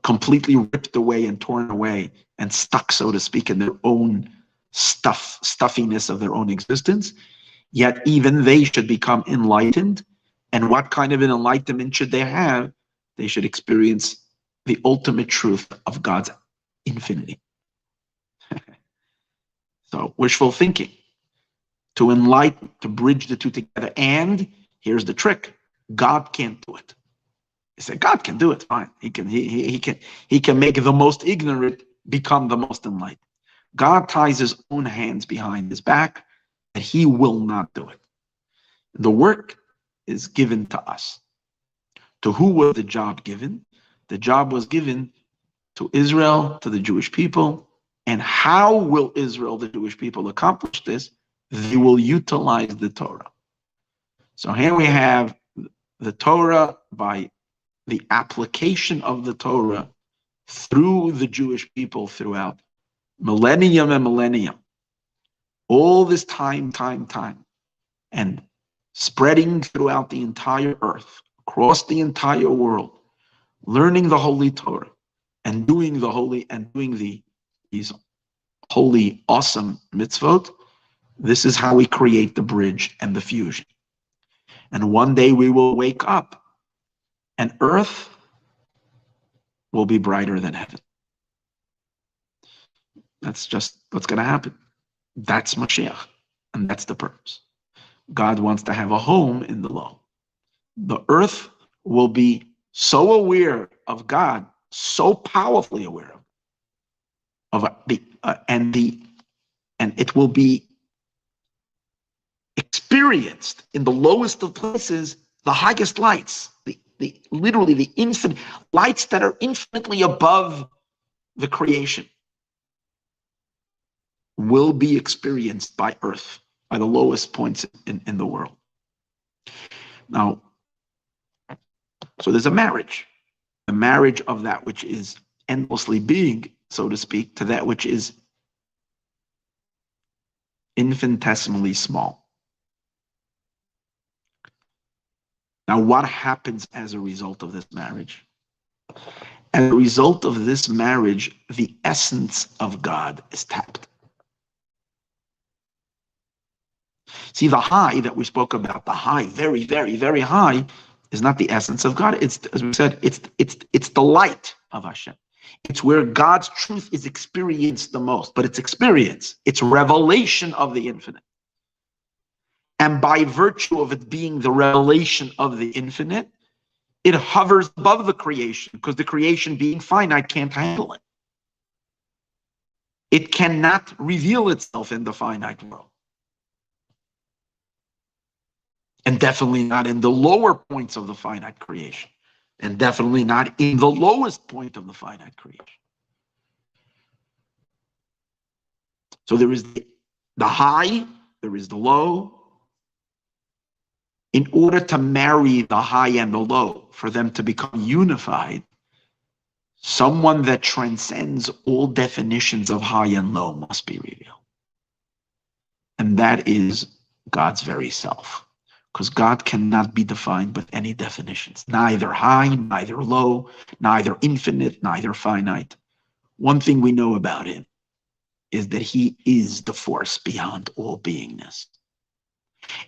completely ripped away and torn away and stuck, so to speak, in their own stuffiness of their own existence. Yet even they should become enlightened. And what kind of an enlightenment should they have? They should experience the ultimate truth of God's infinity. So wishful thinking, to enlighten, to bridge the two together. And here's the trick: God can't do it. You say God can do it, fine. He can make the most ignorant become the most enlightened. God ties his own hands behind his back, and he will not do it. The work is given to us. To who was the job given? The job was given to Israel, to the Jewish people. And how will Israel, the Jewish people, accomplish this? They will utilize the Torah. So here we have the Torah by the application of the Torah through the Jewish people throughout millennium and millennium. All this time, and spreading throughout the entire earth, across the entire world, learning the Holy Torah and doing these holy, awesome mitzvot. This is how we create the bridge and the fusion. And one day we will wake up and earth will be brighter than heaven. That's just what's going to happen. That's Mashiach. And that's the purpose. God wants to have a home in the low. The earth will be so aware of God, so powerfully aware of and it will be experienced in the lowest of places, the highest lights, literally the infinite lights that are infinitely above the creation will be experienced by earth, by the lowest points in the world. Now, so there's a marriage of that which is endlessly big, so to speak, to that which is infinitesimally small. Now, what happens as a result of this marriage? As a result of this marriage, the essence of God is tapped. See, the high that we spoke about, the high, very, very, very high, is not the essence of God. It's, as we said, it's the light of Hashem. It's where God's truth is experienced the most, but it's experience. It's revelation of the infinite. And by virtue of it being the revelation of the infinite, it hovers above the creation, because the creation being finite can't handle it. It cannot reveal itself in the finite world. And definitely not in the lower points of the finite creation. And definitely not in the lowest point of the finite creation. So there is the high, there is the low. In order to marry the high and the low, for them to become unified, someone that transcends all definitions of high and low must be revealed. And that is God's very self. Because God cannot be defined with any definitions. Neither high, neither low, neither infinite, neither finite. One thing we know about him is that he is the force beyond all beingness.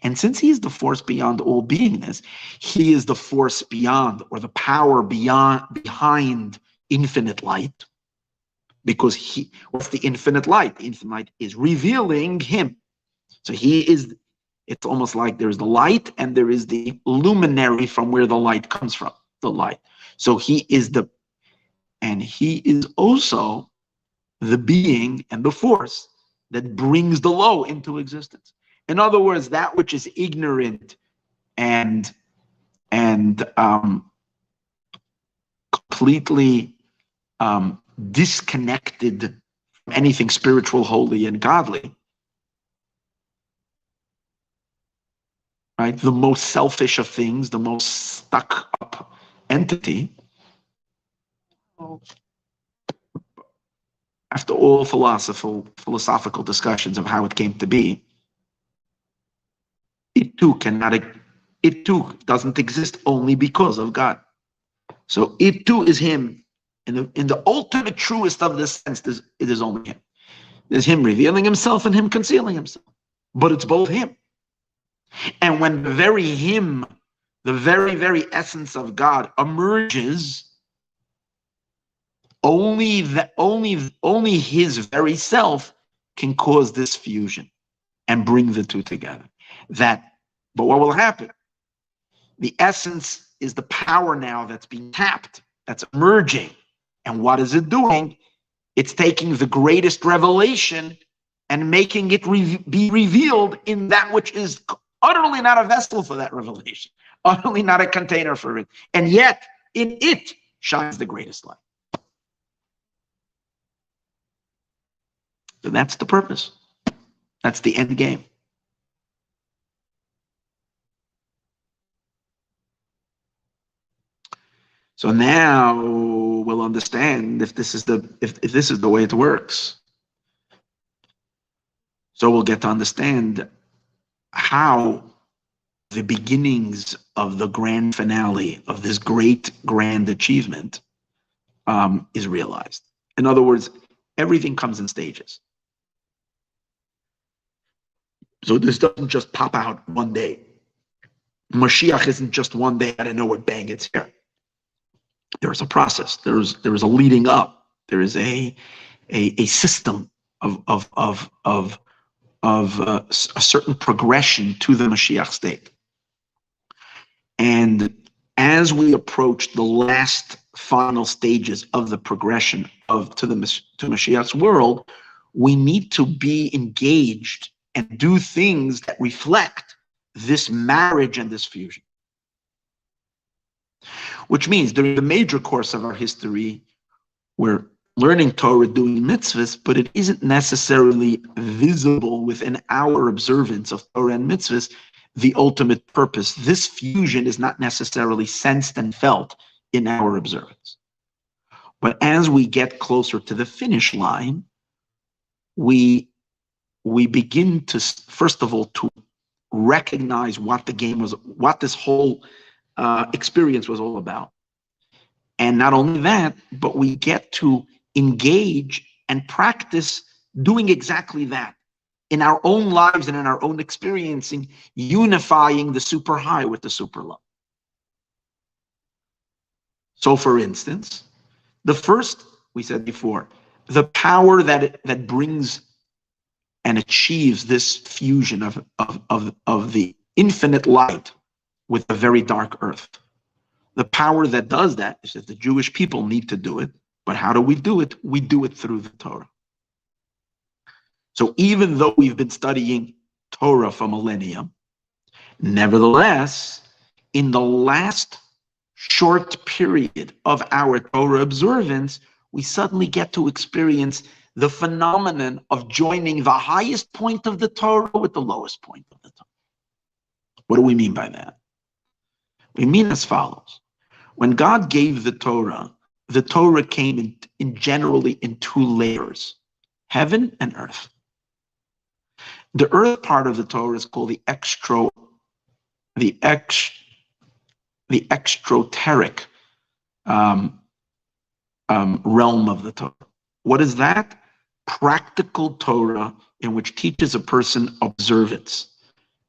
And since he is the force beyond all beingness, he is the force beyond, or the power behind infinite light. Because what's the infinite light? The infinite light is revealing him. So he is, it's almost like there's the light and there is the luminary from where the light comes from, the light. So he is he is also the being and the force that brings the low into existence. In other words, that which is ignorant and completely disconnected from anything spiritual, holy, and godly, right? The most selfish of things, the most stuck up entity. After all philosophical discussions of how it came to be, it too doesn't exist only because of God. So it too is him. In the ultimate truest of this sense, it is only him. There's him revealing himself and him concealing himself. But it's both him. And when the very him, the very, very essence of God emerges, only his very self can cause this fusion and bring the two together. But what will happen? The essence is the power now that's being tapped, that's emerging. And what is it doing? It's taking the greatest revelation and making it be revealed in that which is utterly not a vessel for that revelation, utterly not a container for it. And yet, in it shines the greatest light. So that's the purpose. That's the end game. So now we'll understand if this is the way it works. So we'll get to understand how the beginnings of the grand finale of this great grand achievement is realized. In other words, everything comes in stages. So this doesn't just pop out one day. Mashiach isn't just one day out of nowhere, bang, it's here. There's a process. There's a leading up. There is a system of a certain progression to the Mashiach state. And as we approach the last final stages of the progression to Mashiach's world, we need to be engaged and do things that reflect this marriage and this fusion. Which means during the major course of our history, we're learning Torah, doing mitzvahs, but it isn't necessarily visible within our observance of Torah and mitzvahs, the ultimate purpose. This fusion is not necessarily sensed and felt in our observance. But as we get closer to the finish line, we begin to, first of all, to recognize what the game was, what this whole experience was all about. And not only that, but we get to engage and practice doing exactly that in our own lives and in our own experiencing, unifying the super high with the super low. So for instance, the first, we said before, the power that brings and achieves this fusion of the infinite light with a very dark earth. The power that does that is that the Jewish people need to do it. But how do we do it? We do it through the Torah. So even though we've been studying Torah for millennia, nevertheless, in the last short period of our Torah observance, we suddenly get to experience the phenomenon of joining the highest point of the Torah with the lowest point of the Torah. What do we mean by that? We mean as follows. When God gave the Torah came in generally in two layers, heaven and earth. The earth part of the Torah is called the extraterric realm of the Torah. What is that? Practical Torah in which teaches a person observance.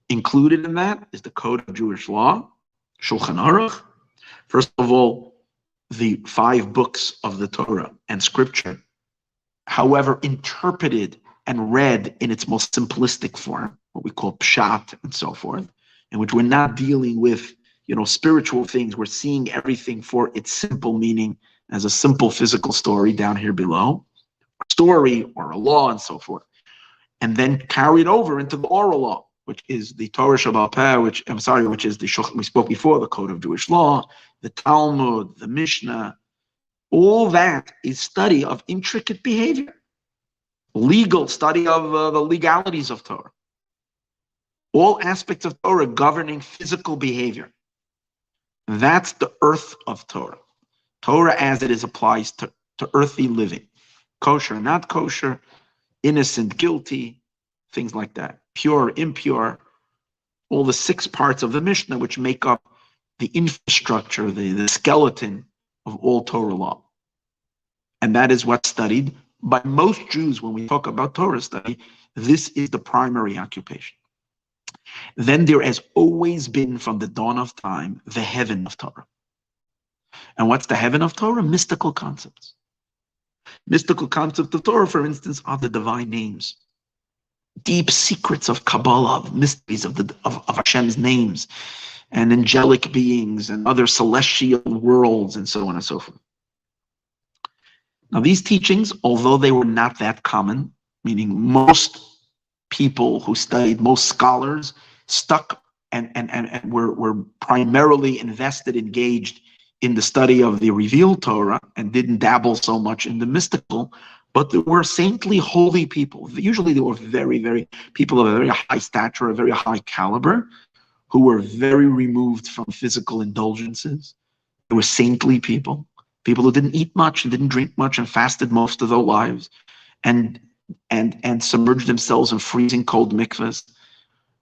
Included in that is the code of Jewish law, Shulchan Aruch. First of all, the 5 books of the Torah and scripture, however interpreted and read in its most simplistic form, what we call pshat and so forth, in which we're not dealing with, spiritual things. We're seeing everything for its simple meaning as a simple physical story down here below, a story or a law and so forth, and then carried over into the oral law, which is the Torah Shabbat Peh, which is the Shulchan we spoke before, the code of Jewish law, the Talmud, the Mishnah. All that is study of intricate behavior, legal study of the legalities of Torah. All aspects of Torah governing physical behavior. That's the earth of Torah. Torah as it is applies to earthly living. Kosher, not kosher, innocent, guilty, things like that. Pure, impure, all the 6 parts of the Mishnah which make up the infrastructure, the skeleton of all Torah law. And that is what's studied by most Jews when we talk about Torah study. This is the primary occupation. Then there has always been, from the dawn of time, the heaven of Torah. And what's the heaven of Torah? Mystical concepts. Mystical concepts of Torah, for instance, are the divine names. Deep secrets of Kabbalah, of mysteries of Hashem's names, and angelic beings, and other celestial worlds, and so on and so forth. Now, these teachings, although they were not that common, meaning most people who studied, most scholars, stuck and were primarily engaged in the study of the revealed Torah and didn't dabble so much in the mystical, but there were saintly, holy people. Usually they were very people of a very high stature, a very high caliber, who were very removed from physical indulgences. They were saintly people who didn't eat much and didn't drink much and fasted most of their lives and submerged themselves in freezing cold mikvahs,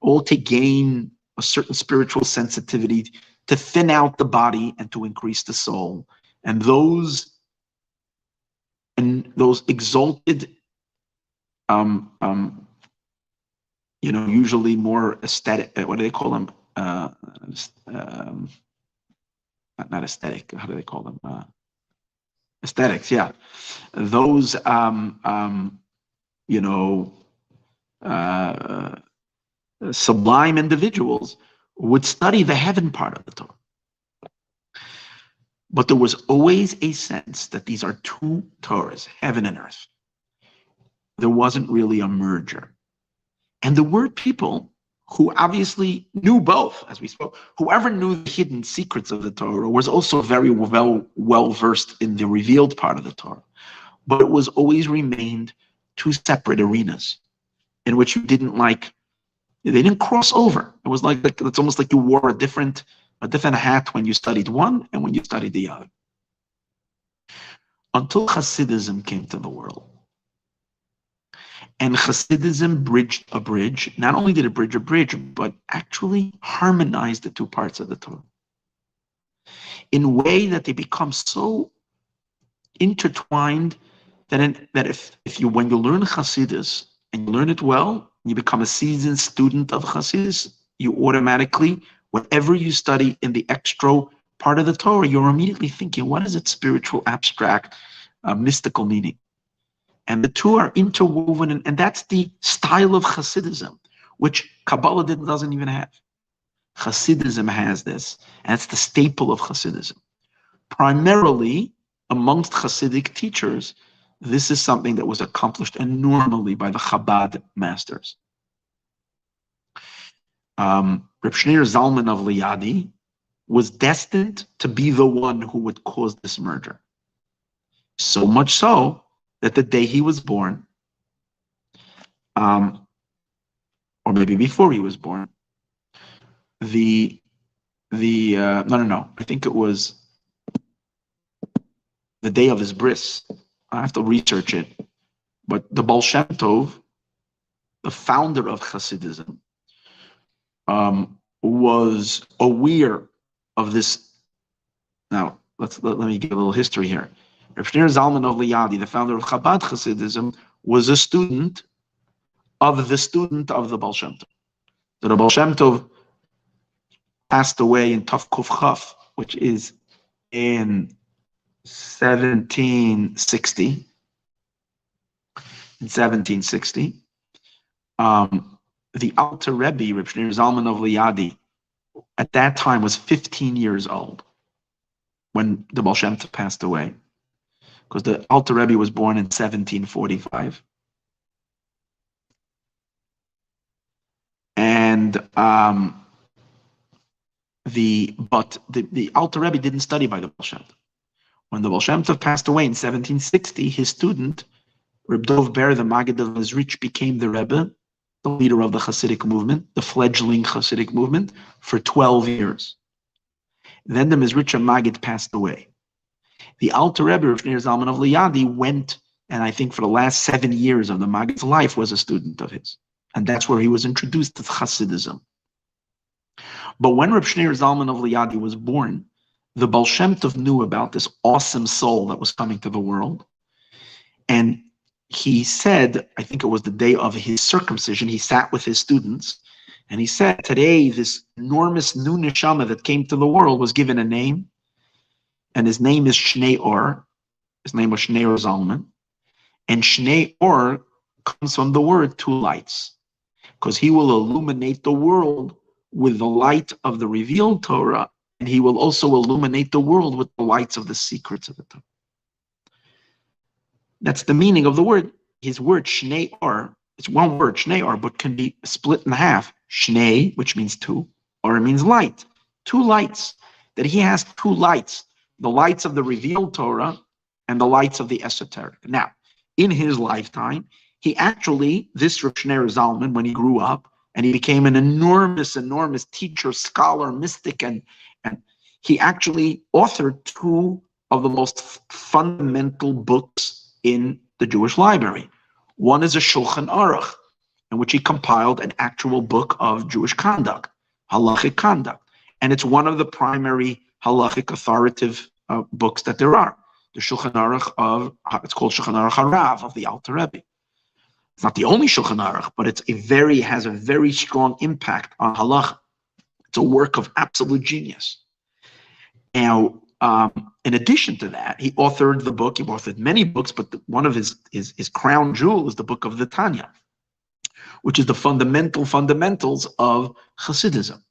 all to gain a certain spiritual sensitivity, to thin out the body and to increase the soul. And those exalted, usually more aesthetic, what do they call them? Not aesthetic, how do they call them? Aesthetics, yeah. Those, sublime individuals would study the heaven part of the Torah. But there was always a sense that these are two Torahs, heaven and earth. There wasn't really a merger. And there were people who obviously knew both, as we spoke. Whoever knew the hidden secrets of the Torah was also very well versed in the revealed part of the Torah. But it was always remained two separate arenas in which you didn't they didn't cross over. It was like it's almost like you wore a different hat when you studied one and when you studied the other. Until Hasidism came to the world. And Hasidism bridged a bridge. Not only did it bridge a bridge, but actually harmonized the two parts of the Torah in a way that they become so intertwined that if you, when you learn Hasidus and you learn it well, you become a seasoned student of Hasidus, you automatically, whatever you study in the extra part of the Torah, you're immediately thinking, what is its spiritual, abstract, mystical meaning? And the two are interwoven, and that's the style of Hasidism, which Kabbalah doesn't even have. Hasidism has this, and it's the staple of Hasidism. Primarily, amongst Hasidic teachers, this is something that was accomplished enormously by the Chabad masters. Reb Shneur Zalman of Liadi was destined to be the one who would cause this merger. So much so that the day he was born, or maybe before he was born, I think it was the day of his bris. I have to research it, but the Baal Shem Tov, the founder of Hasidism, was aware of this. Now, let me give a little history here. Reb Shneur Zalman of Liadi, the founder of Chabad Hasidism, was a student of the Baal Shem Tov. So the Baal Shem Tov passed away in Tov Kuf Chaf, which is in 1760. In 1760, the Alter Rebbe, Reb Shneur Zalman of Liadi, at that time was 15 years old when the Baal Shem Tov passed away, because the Alter Rebbe was born in 1745. And the Alter Rebbe didn't study by the Baal Shem Tov. When the Baal Shem Tov passed away in 1760, his student, Reb Dov Ber, the Maggid of Mezrich, became the Rebbe, the leader of the Hasidic movement, the fledgling Hasidic movement, for 12 years. Then the Mezricher Maggid passed away. The Alter Rebbe, Reb Shneur Zalman of Liadi, went, and I think for the last 7 years of the Maggid's life was a student of his. And that's where he was introduced to Hasidism. But when Reb Shneur Zalman of Liadi was born, the Baal Shem Tov knew about this awesome soul that was coming to the world. And he said, I think it was the day of his circumcision, he sat with his students, and he said, today, this enormous new neshama that came to the world was given a name, and his name is Shnei Or. His name was Shneur Zalman. And Shnei Or comes from the word two lights, because he will illuminate the world with the light of the revealed Torah, and he will also illuminate the world with the lights of the secrets of the Torah. That's the meaning of the word. His word, Shnei Or, it's one word, Shnei Or, but can be split in half. Shnei, which means two, Or means light. Two lights. That he has two lights. The lights of the revealed Torah and the lights of the esoteric. Now, in his lifetime, he actually, this Reb Shneur Zalman, when he grew up, and he became an enormous teacher, scholar, mystic, and he actually authored two of the most fundamental books in the Jewish library. One is a Shulchan Aruch, in which he compiled an actual book of Jewish conduct, halachic conduct. And it's one of the primary halachic authoritative books that there are. The Shulchan Aruch it's called Shulchan Aruch Harav of the Alter Rebbe. It's not the only Shulchan Aruch, but it has a very strong impact on halacha. It's a work of absolute genius. Now, in addition to that, he authored many books, but one of his crown jewel is the book of the Tanya, which is the fundamentals of Hasidism.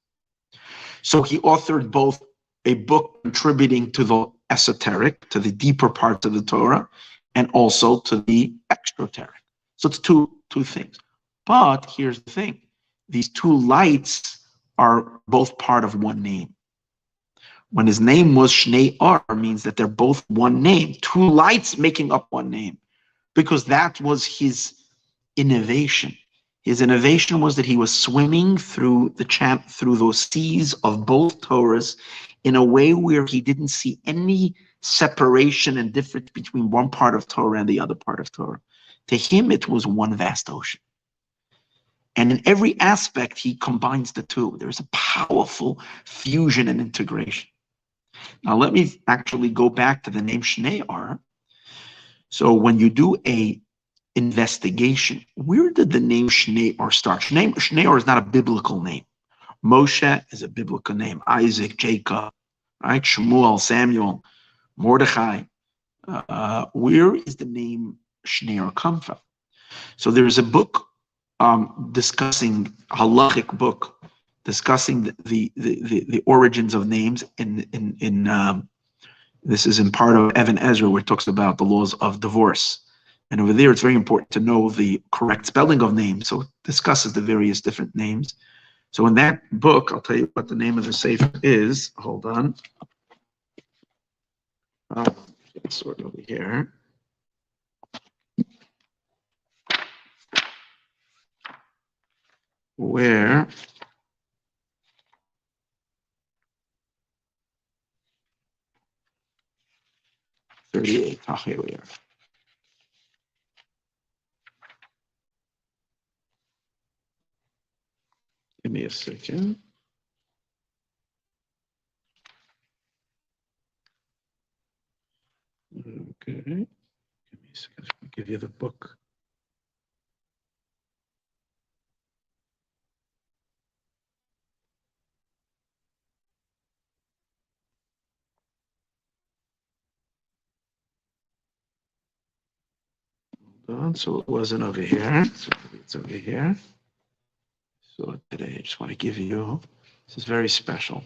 So he authored both a book contributing to the esoteric, to the deeper parts of the Torah, and also to the exoteric. So it's two things. But here's the thing. These two lights are both part of one name. When his name was Shnei Or, means that they're both one name. Two lights making up one name. Because that was his innovation. His innovation was that he was swimming through those seas of both Torahs in a way where he didn't see any separation and difference between one part of Torah and the other part of Torah. To him, it was one vast ocean. And in every aspect, he combines the two. There's a powerful fusion and integration. Now, let me actually go back to the name Shnei Or. So when you do a investigation, where did the name Shnei Or start? Shnei Or is not a biblical name. Moshe is a biblical name. Isaac, Jacob, right? Shmuel, Samuel, Mordechai. Where is the name Shnei Or come from? So there is a book discussing, halachic book, discussing the origins of names this is in part of Evan Ezra, where it talks about the laws of divorce. And over there, it's very important to know the correct spelling of names. So it discusses the various different names. So in that book, I'll tell you what the name of the sefer is. Hold on. Sort over here. Where here we are. Give me a second. Okay. Give me a second. I'll give you the book. Hold on. So it wasn't over here. So it's over here. So today, I just want to give you, this is very special.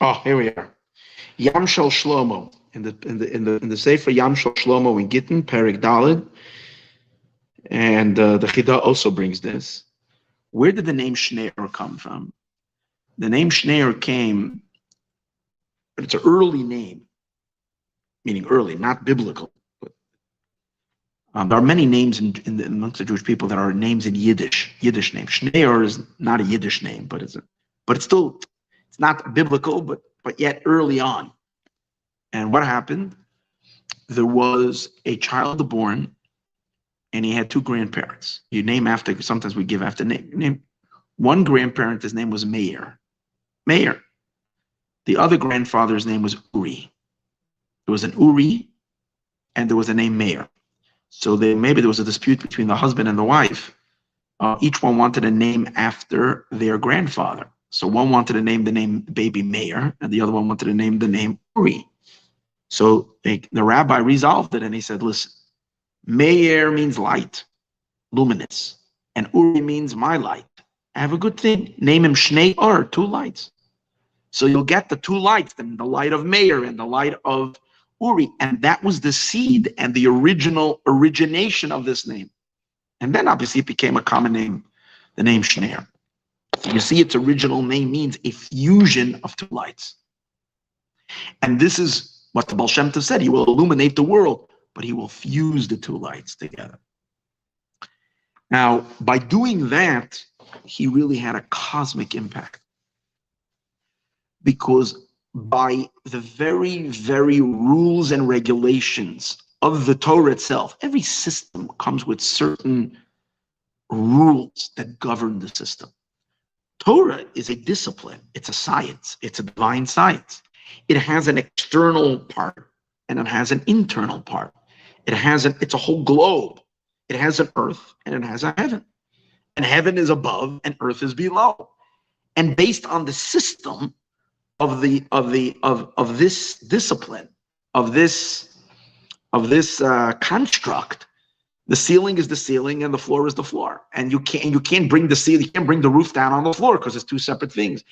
Oh, here we are. Yam Shel Shlomo in the Sefer Yam Shel Shlomo in Gittin, Perek Daled, and the Chida also brings this. Where did the name Shnei Or come from? The name Shnei Or came, but it's an early name, meaning early, not biblical. But, there are many names amongst the Jewish people that are names in Yiddish names. Shnei Or is not a Yiddish name, but it's not biblical, but yet early on. And what happened? There was a child born, and he had two grandparents. You name after, sometimes we give after name. One grandparent, his name was Meir. The other grandfather's name was Uri. There was an Uri, and there was a name Meir. So maybe there was a dispute between the husband and the wife. Each one wanted a name after their grandfather. So one wanted to name the name baby Meir, and the other one wanted to name the name Uri. So the rabbi resolved it, and he said, listen, Meir means light, luminous, and Uri means my light. I have a good thing. Name him Shnei Or, 2 lights. So you'll get the 2 lights, the light of Meir and the light of Uri. And that was the seed and the origination of this name. And then obviously it became a common name, the name Shnei. You see, its original name means a fusion of 2 lights. And this is what the Baal Shem Tov said. He will illuminate the world, but he will fuse the 2 lights together. Now, by doing that, he really had a cosmic impact. Because by the very, very rules and regulations of the Torah itself, every system comes with certain rules that govern the system. Torah is a discipline. It's a science. It's a divine science. It has an external part and it has an internal part. It's a whole globe. It has an earth and it has a heaven. And heaven is above and earth is below. And based on the system of this discipline, of this construct, the ceiling is the ceiling and the floor is the floor. And you can't bring the ceiling, you can't bring the roof down on the floor because it's 2 separate things.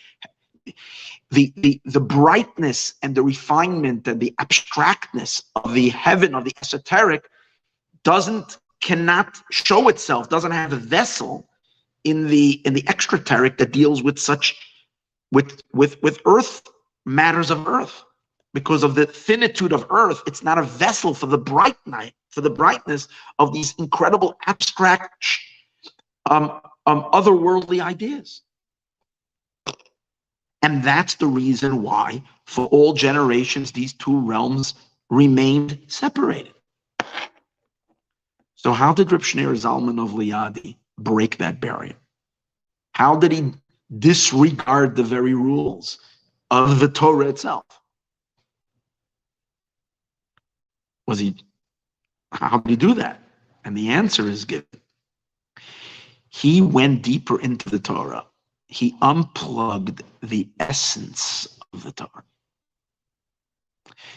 The brightness and the refinement and the abstractness of the heaven, of the esoteric, cannot show itself, doesn't have a vessel in the extrateric that deals with with earth, matters of earth. Because of the finitude of earth, it's not a vessel for the brightness of these incredible abstract, otherworldly ideas. And that's the reason why, for all generations, these 2 realms remained separated. So how did Reb Shneur Zalman of Liadi break that barrier? How did he disregard the very rules of the Torah itself? How did he do that? And the answer is given. He went deeper into the Torah. He unplugged the essence of the Torah.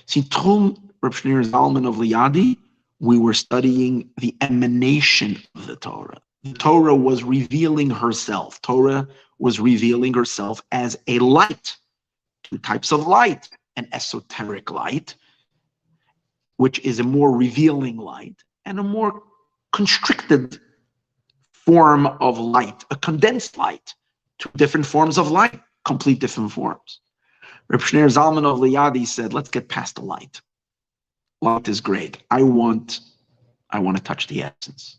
See, told Reb Shneur Zalman of Liadi, we were studying the emanation of the Torah. The Torah was revealing herself. Torah was revealing herself as a light. 2 types of light: an esoteric light, which is a more revealing light, and a more constricted form of light, a condensed light. 2 different forms of light, complete different forms. Reb Shneur Zalman of Liadi said, let's get past the light. Light is great. I want to touch the essence.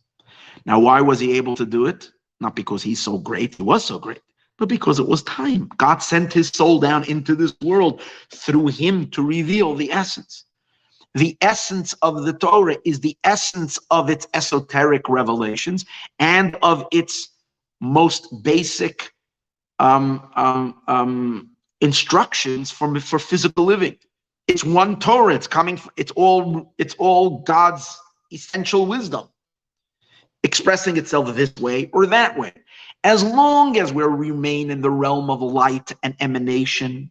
Now, why was he able to do it? Not because he's so great, he was so great, but because it was time. God sent his soul down into this world through him to reveal the essence. The essence of the Torah is the essence of its esoteric revelations and of its most basic instructions for physical living. It's one Torah. It's all God's essential wisdom, expressing itself this way or that way. As long as we remain in the realm of light and emanation,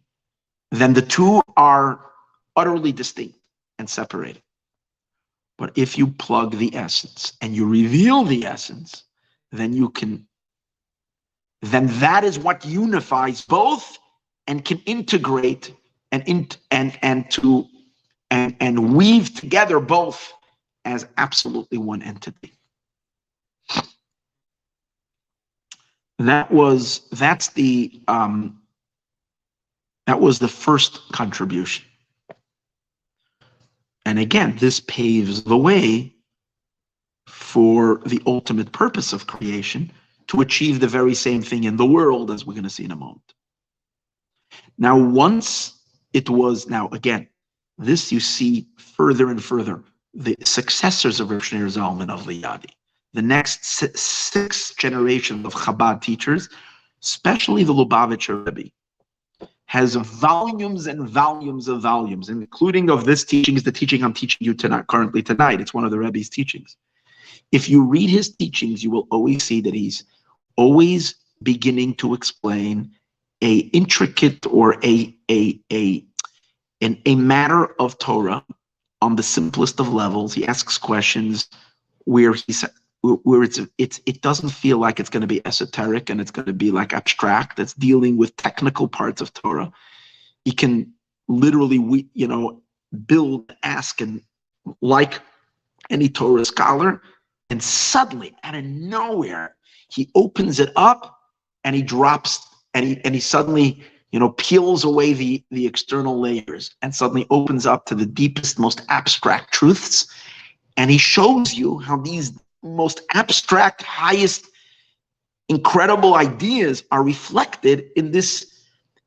then the 2 are utterly distinct and separated. But if you plug the essence and you reveal the essence, then that is what unifies both and can integrate and weave together both as absolutely one entity. That was the first contribution. And again, this paves the way for the ultimate purpose of creation, to achieve the very same thing in the world, as we're going to see in a moment. Now, again, this you see further and further, the successors of Reb Shneur Zalman of Liadi, the next 6 generations of Chabad teachers, especially the Lubavitcher Rebbe, has volumes and volumes of volumes, including of this teaching is the teaching I'm teaching you currently tonight. It's one of the Rebbe's teachings. If you read his teachings, you will always see that he's always beginning to explain a intricate or a matter of Torah on the simplest of levels. He asks questions where he said, where it doesn't feel like it's going to be esoteric and it's going to be like abstract. It's dealing with technical parts of Torah. He can literally, build, ask, and like any Torah scholar, and suddenly, out of nowhere, he opens it up and he drops, and he suddenly, peels away the external layers and suddenly opens up to the deepest, most abstract truths. And he shows you how these most abstract, highest, incredible ideas are reflected in this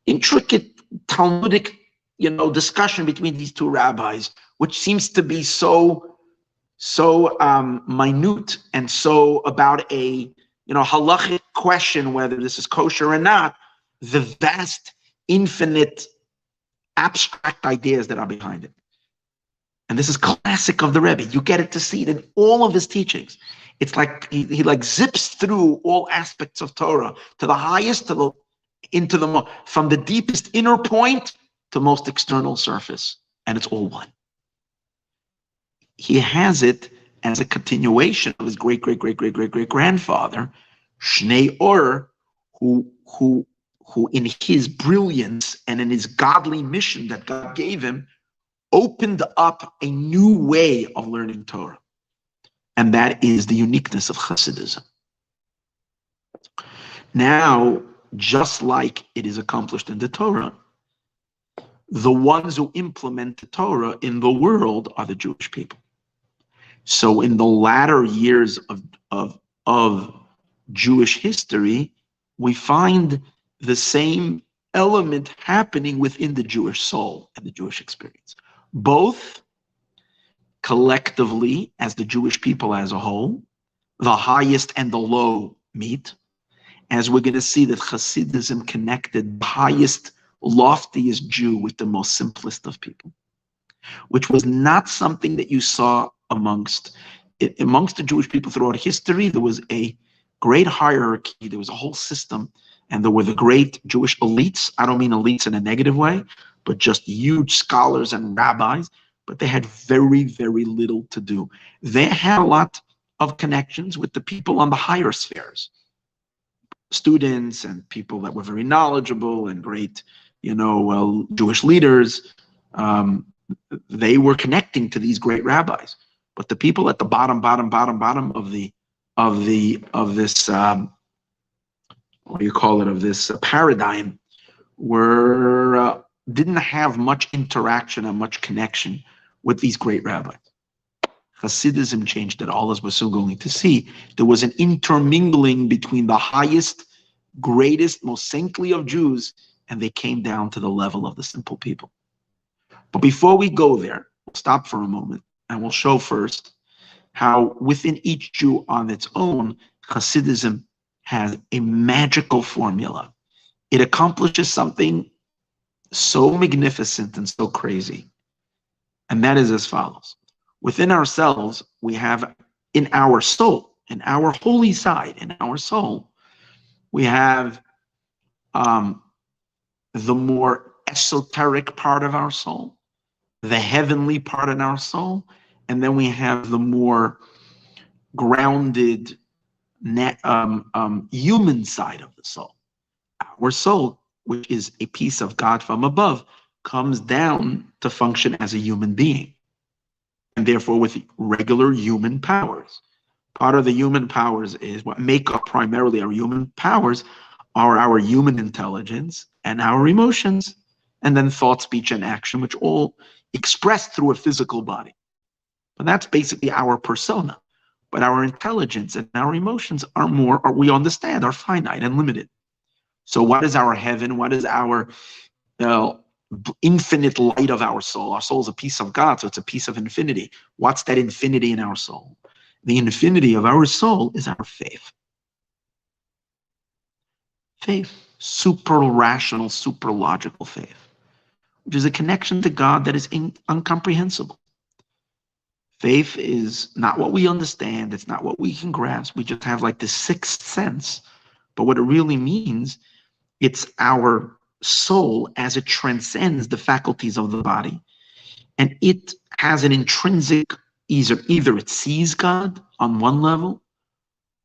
intricate Talmudic, discussion between these two rabbis, which seems to be so minute and so about a halachic question whether this is kosher or not. The vast, infinite, abstract ideas that are behind it. And this is classic of the Rebbe. You get it to see it in all of his teachings. It's like he like zips through all aspects of Torah to the highest, from the deepest inner point to most external surface, and it's all one. He has it as a continuation of his great grandfather, Shnei Or, who in his brilliance and in his godly mission that God gave him, opened up a new way of learning Torah. And that is the uniqueness of Hasidism. Now, just like it is accomplished in the Torah, the ones who implement the Torah in the world are the Jewish people. So in the latter years of Jewish history, we find the same element happening within the Jewish soul and the Jewish experience. Both collectively, as the Jewish people as a whole, the highest and the low meet, as we're going to see that Hasidism connected the highest, loftiest Jew with the most simplest of people, which was not something that you saw amongst the Jewish people throughout history. There was a great hierarchy, there was a whole system, and there were the great Jewish elites. I don't mean elites in a negative way, but just huge scholars and rabbis, but they had very, very little to do. They had a lot of connections with the people on the higher spheres, students and people that were very knowledgeable and great, Jewish leaders. They were connecting to these great rabbis, but the people at the bottom of this of this paradigm didn't have much interaction and much connection with these great rabbis. Hasidism changed it all, as we're soon going to see. There was an intermingling between the highest, greatest, most saintly of Jews, and they came down to the level of the simple people. But before we go there, we'll stop for a moment and we'll show first how within each Jew on its own, Hasidism has a magical formula. It accomplishes something so magnificent and so crazy. And that is as follows. Within ourselves, we have in our soul, in our holy side, in our soul, we have the more esoteric part of our soul, the heavenly part in our soul, and then we have the more grounded human side of the soul. Our soul, which is a piece of God from above, comes down to function as a human being, and therefore with regular human powers. Part of the human powers is what make up primarily our human powers are our human intelligence and our emotions, and then thought, speech, and action, which all expressed through a physical body. But that's basically our persona. But our intelligence and our emotions are we understand, are finite and limited. So what is our heaven? What is our infinite light of our soul? Our soul is a piece of God, so it's a piece of infinity. What's that infinity in our soul? The infinity of our soul is our faith. Faith, super rational, super logical faith, which is a connection to God that is incomprehensible. Faith is not what we understand. It's not what we can grasp. We just have like this sixth sense. But what it really means, it's our soul as it transcends the faculties of the body. And it has an intrinsic either it sees God on one level,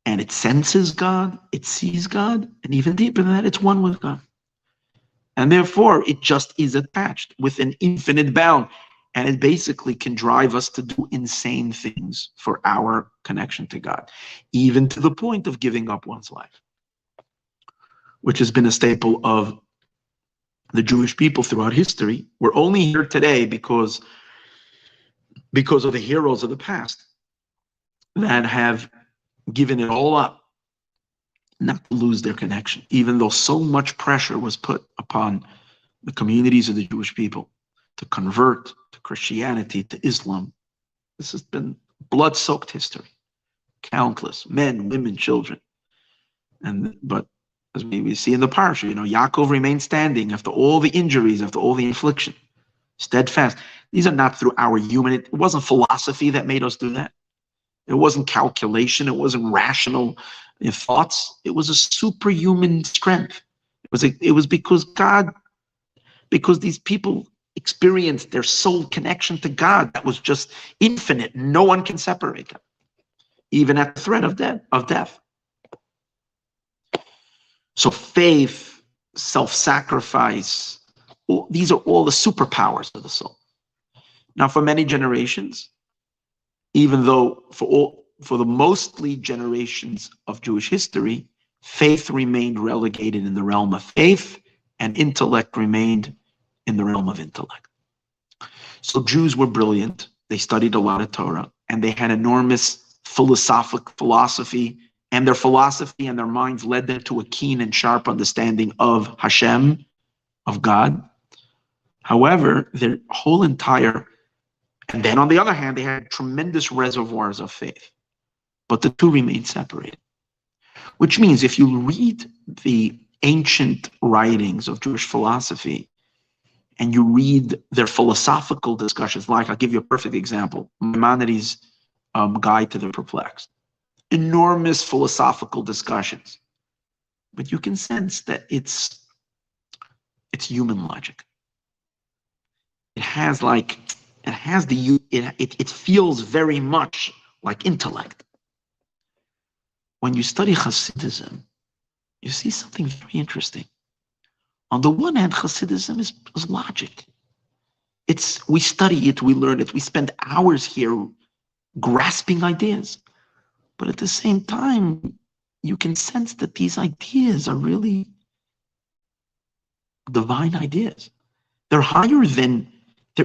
and it senses God, it sees God, and even deeper than that, it's one with God. And therefore, it just is attached with an infinite bound. And it basically can drive us to do insane things for our connection to God, even to the point of giving up one's life, which has been a staple of the Jewish people throughout history. We're only here today because of the heroes of the past that have given it all up not to lose their connection, even though so much pressure was put upon the communities of the Jewish people to convert to Christianity, to Islam. This has been blood-soaked history. Countless men, women, children. But as we see in the parsha, Yaakov remained standing after all the injuries, after all the infliction, steadfast. These are not through our human, it wasn't philosophy that made us do that. It wasn't calculation, it wasn't rational thoughts. It was a superhuman strength. It was because these people experienced their soul connection to God that was just infinite. No one can separate them, even at the threat of death. So faith, self-sacrifice, these are all the superpowers of the soul. Now, for many generations, even though for the mostly generations of Jewish history, faith remained relegated in the realm of faith, and intellect remained in the realm of intellect. So Jews were brilliant. They studied a lot of Torah, and they had enormous philosophy, and their philosophy and their minds led them to a keen and sharp understanding of Hashem, of God. However, their whole entire, and then on the other hand, they had tremendous reservoirs of faith, but the two remained separated. Which means if you read the ancient writings of Jewish philosophy, and you read their philosophical discussions, like, I'll give you a perfect example, Maimonides' Guide to the Perplexed. Enormous philosophical discussions. But you can sense that it's human logic. It feels very much like intellect. When you study Hasidism, you see something very interesting. On the one hand, Hasidism is logic. We study it, we learn it, we spend hours here grasping ideas. But at the same time, you can sense that these ideas are really divine ideas. They're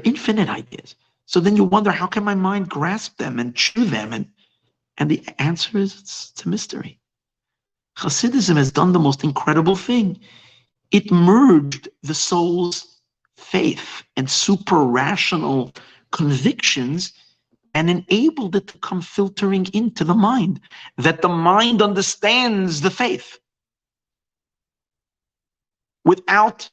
infinite ideas. So then you wonder, how can my mind grasp them and chew them? And the answer is, it's a mystery. Hasidism has done the most incredible thing. It merged the soul's faith and super-rational convictions and enabled it to come filtering into the mind, that the mind understands the faith without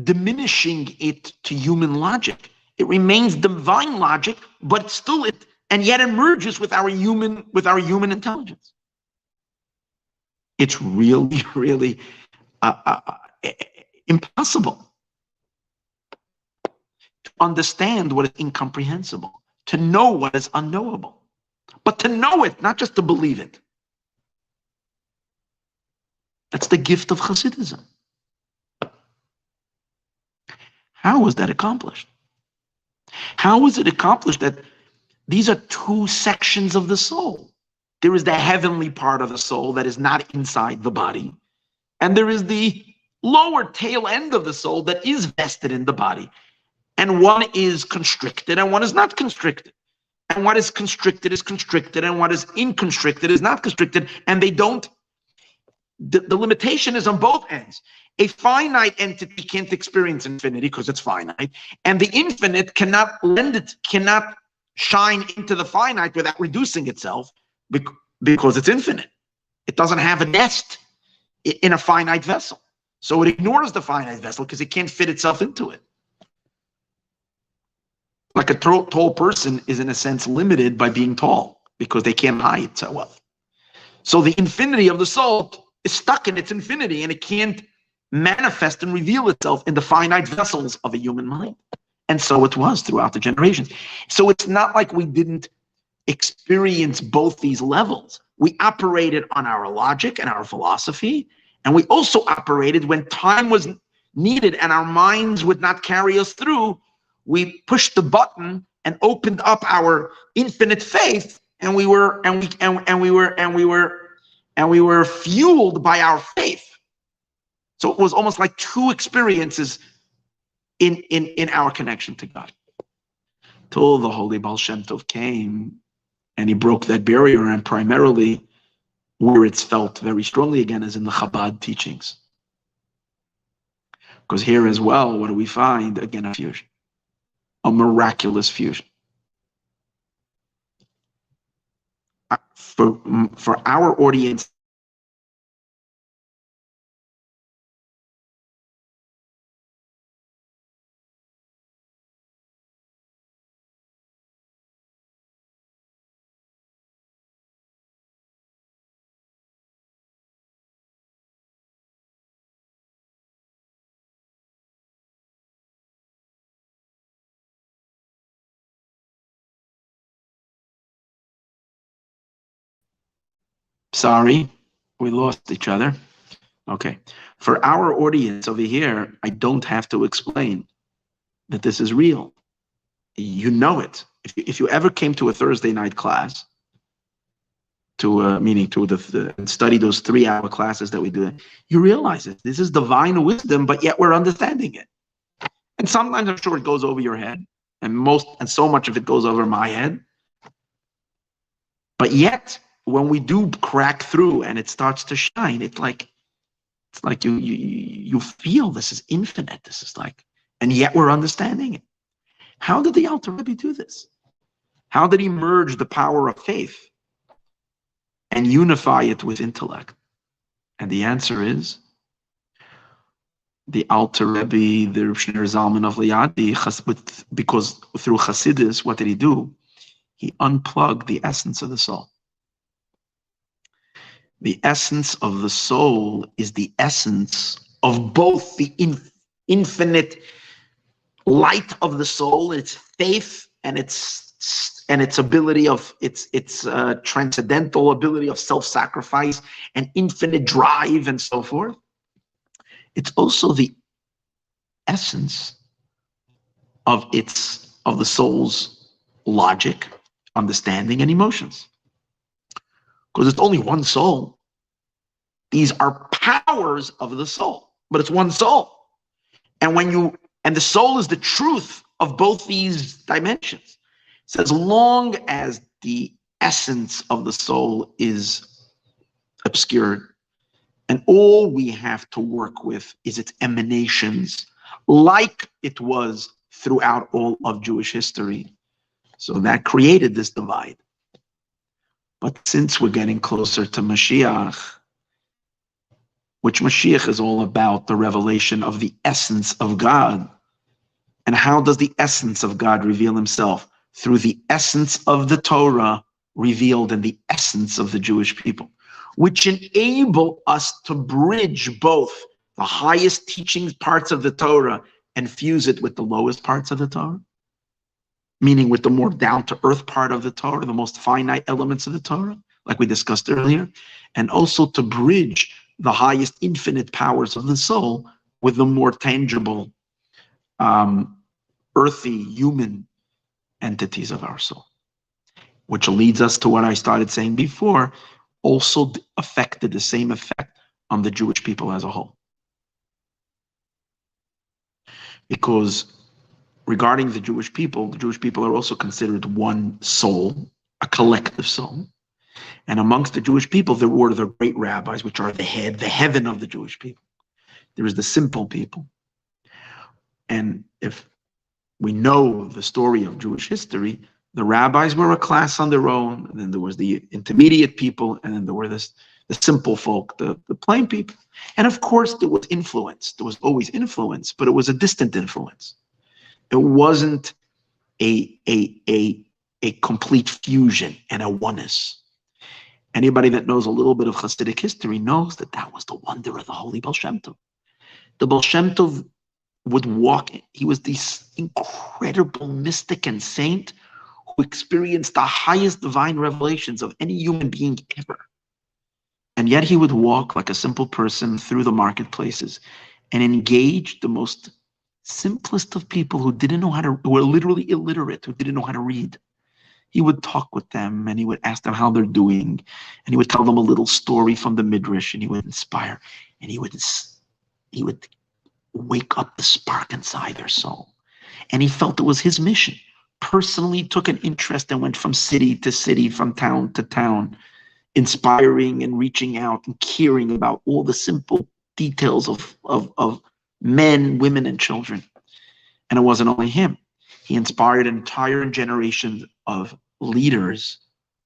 diminishing it to human logic. It remains divine logic, but still and yet it merges with our human intelligence. It's really, really impossible to understand what is incomprehensible, to know what is unknowable, but to know it, not just to believe it. That's the gift of Hasidism. How was that accomplished? How was it accomplished that these are two sections of the soul? There is the heavenly part of the soul that is not inside the body, and there is the lower tail end of the soul that is vested in the body. And one is constricted and one is not constricted. And what is constricted, and what is inconstricted is not constricted. And they don't, the limitation is on both ends. A finite entity can't experience infinity because it's finite. And the infinite cannot shine into the finite without reducing itself because it's infinite. It doesn't have a nest in a finite vessel. So it ignores the finite vessel because it can't fit itself into it. Like a tall person is in a sense limited by being tall because they can't hide so well. So the infinity of the soul is stuck in its infinity and it can't manifest and reveal itself in the finite vessels of a human mind. And so it was throughout the generations. So it's not like we didn't experience both these levels. We operated on our logic and our philosophy, and we also operated when time was needed and our minds would not carry us through. We pushed the button and opened up our infinite faith, and we were fueled by our faith. So it was almost like two experiences in our connection to God. Till the Holy Baal Shem Tov came and he broke that barrier, and primarily where it's felt very strongly again is in the Chabad teachings. Because here as well, what do we find? Again, a fusion. A miraculous fusion. For our audience, sorry, we lost each other. Okay. For our audience over here, I don't have to explain that this is real. You know it. If you ever came to a Thursday night class, meaning to study those 3-hour classes that we do, you realize it. This is divine wisdom, but yet we're understanding it. And sometimes I'm sure it goes over your head, and so much of it goes over my head. But yet, when we do crack through and it starts to shine, it's like you feel this is infinite. This is like, and yet we're understanding it. How did the Alter Rebbe do this? How did he merge the power of faith and unify it with intellect? And the answer is the Alter Rebbe, the Reb Shneur Zalman of Liadi, because through Hasidus, what did he do? He unplugged the essence of the soul. The essence of the soul is the essence of both the infinite light of the soul, its faith, and its ability of its transcendental ability of self-sacrifice and infinite drive and so forth. It's also the essence of the soul's logic, understanding, and emotions. Because it's only one soul. These are powers of the soul, but it's one soul. And the soul is the truth of both these dimensions. So as long as the essence of the soul is obscured, and all we have to work with is its emanations, like it was throughout all of Jewish history. So that created this divide. But since we're getting closer to Mashiach, which Mashiach is all about the revelation of the essence of God, and how does the essence of God reveal himself? Through the essence of the Torah revealed in the essence of the Jewish people, which enable us to bridge both the highest teaching parts of the Torah and fuse it with the lowest parts of the Torah, meaning with the more down-to-earth part of the Torah, the most finite elements of the Torah, like we discussed earlier, and also to bridge the highest infinite powers of the soul with the more tangible, earthy, human entities of our soul. Which leads us to what I started saying before, also affected the same effect on the Jewish people as a whole. Because regarding the Jewish people are also considered one soul, a collective soul. And amongst the Jewish people, there were the great rabbis, which are the heaven of the Jewish people. There is the simple people. And if we know the story of Jewish history, the rabbis were a class on their own, and then there was the intermediate people, and then there were the simple folk, the plain people. And of course, there was influence. There was always influence, but it was a distant influence. It wasn't a complete fusion and a oneness. Anybody that knows a little bit of Hasidic history knows that that was the wonder of the Holy Baal Shem Tov. The Baal Shem Tov would walk, he was this incredible mystic and saint who experienced the highest divine revelations of any human being ever. And yet he would walk like a simple person through the marketplaces and engage the most simplest of people who didn't know how to, who were literally illiterate, who didn't know how to read. He would talk with them and he would ask them how they're doing. And he would tell them a little story from the Midrash, and he would inspire, and he would wake up the spark inside their soul. And he felt it was his mission. Personally took an interest and went from city to city, from town to town, inspiring and reaching out and caring about all the simple details of men, women, and children. And it wasn't only him. He inspired an entire generation of leaders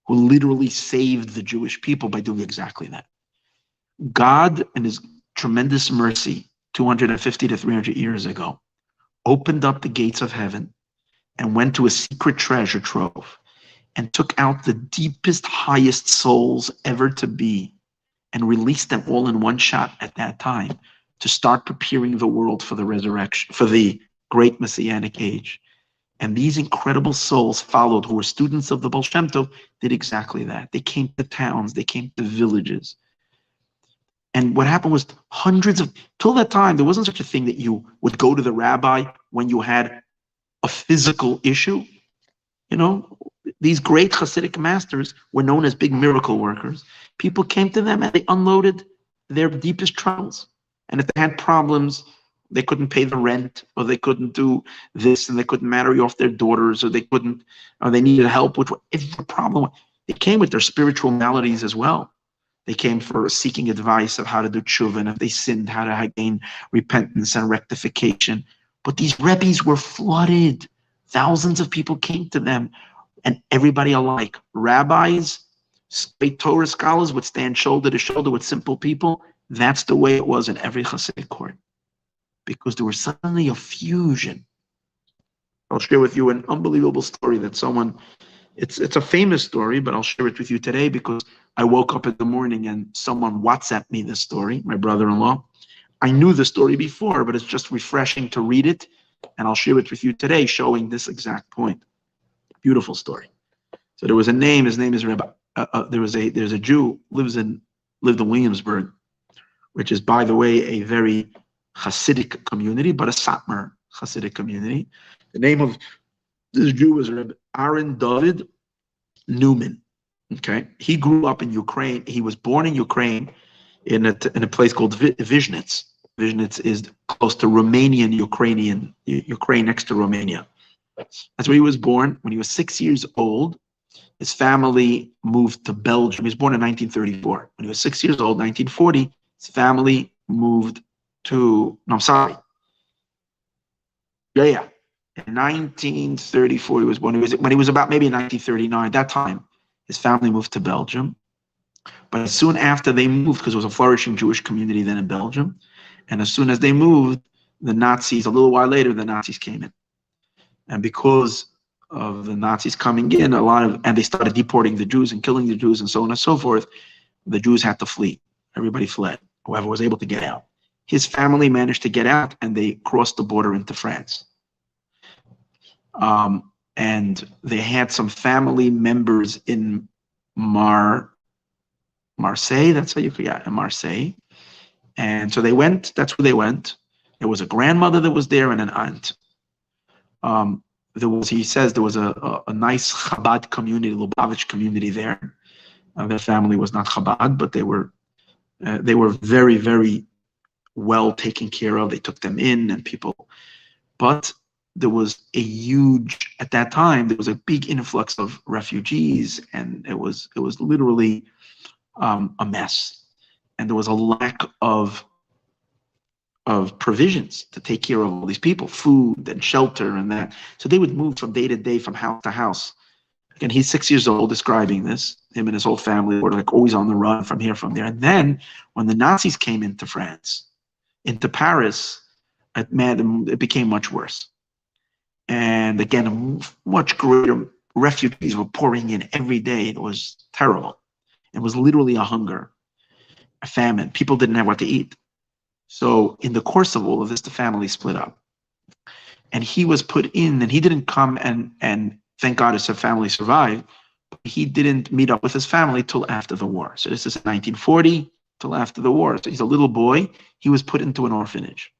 who literally saved the Jewish people by doing exactly that. God, in his tremendous mercy, 250 to 300 years ago, opened up the gates of heaven and went to a secret treasure trove and took out the deepest, highest souls ever to be and released them all in one shot at that time to start preparing the world for the resurrection, for the great Messianic age. And these incredible souls followed, who were students of the Baal Shem Tov, did exactly that. They came to towns, they came to villages. And what happened was till that time, there wasn't such a thing that you would go to the rabbi when you had a physical issue. You know, these great Hasidic masters were known as big miracle workers. People came to them and they unloaded their deepest troubles. And if they had problems, they couldn't pay the rent, or they couldn't do this, and they couldn't marry off their daughters, or they needed help with whatever problem. They came with their spiritual maladies as well. They came for seeking advice of how to do tshuva, and if they sinned, how to gain repentance and rectification. But these rebbes were flooded. Thousands of people came to them, and everybody alike. Rabbis, great Torah scholars would stand shoulder to shoulder with simple people. That's the way it was in every Hasidic court, because there was suddenly a fusion. I'll share with you an unbelievable story that someone, it's a famous story, but I'll share it with you today because I woke up in the morning and someone WhatsApped me this story, my brother-in-law. I knew the story before, but it's just refreshing to read it, and I'll share it with you today, showing this exact point. Beautiful story. So there was a name, his name is Rabbi, there's a Jew, lived in Williamsburg, which is, by the way, a very Hasidic community, but a Satmar Hasidic community. The name of this Jew was Rabbi Aaron David Newman. Okay, he grew up in Ukraine. He was born in Ukraine in a place called Vizhnitz. Vizhnitz is close to Ukraine next to Romania. That's where he was born. When he was 6 years old, his family moved to Belgium. He was born in 1934. When he was 6 years old, 1940, his family moved to, no, I'm sorry. Yeah. In 1934, he was born. When he was about maybe 1939, that time, his family moved to Belgium. But as soon after they moved, because it was a flourishing Jewish community then in Belgium, and as soon as they moved, the Nazis, a little while later, the Nazis came in. And because of the Nazis coming in, and they started deporting the Jews and killing the Jews and so on and so forth, the Jews had to flee. Everybody fled, whoever was able to get out. His family managed to get out, and they crossed the border into France. And they had some family members in Marseille, that's how you forget, in Marseille. And so they went, that's where they went. There was a grandmother that was there and an aunt. He says there was a nice Chabad community, Lubavitch community there. Their family was not Chabad, but they were very, very well taken care of. They took them in and people, but there was at that time, there was a big influx of refugees, and it was literally a mess. And there was a lack of provisions to take care of all these people, food and shelter and that. So they would move from day to day, from house to house. Again, he's 6 years old describing this. Him and his whole family were like always on the run from here, from there. And then when the Nazis came into France, into Paris, it became much worse. And again, much greater refugees were pouring in every day. It was terrible. It was literally a hunger, a famine. People didn't have what to eat. So in the course of all of this, the family split up. And he was put in, and he didn't come and thank God his family survived. But he didn't meet up with his family till after the war. So this is 1940 till after the war. So he's a little boy. He was put into an orphanage.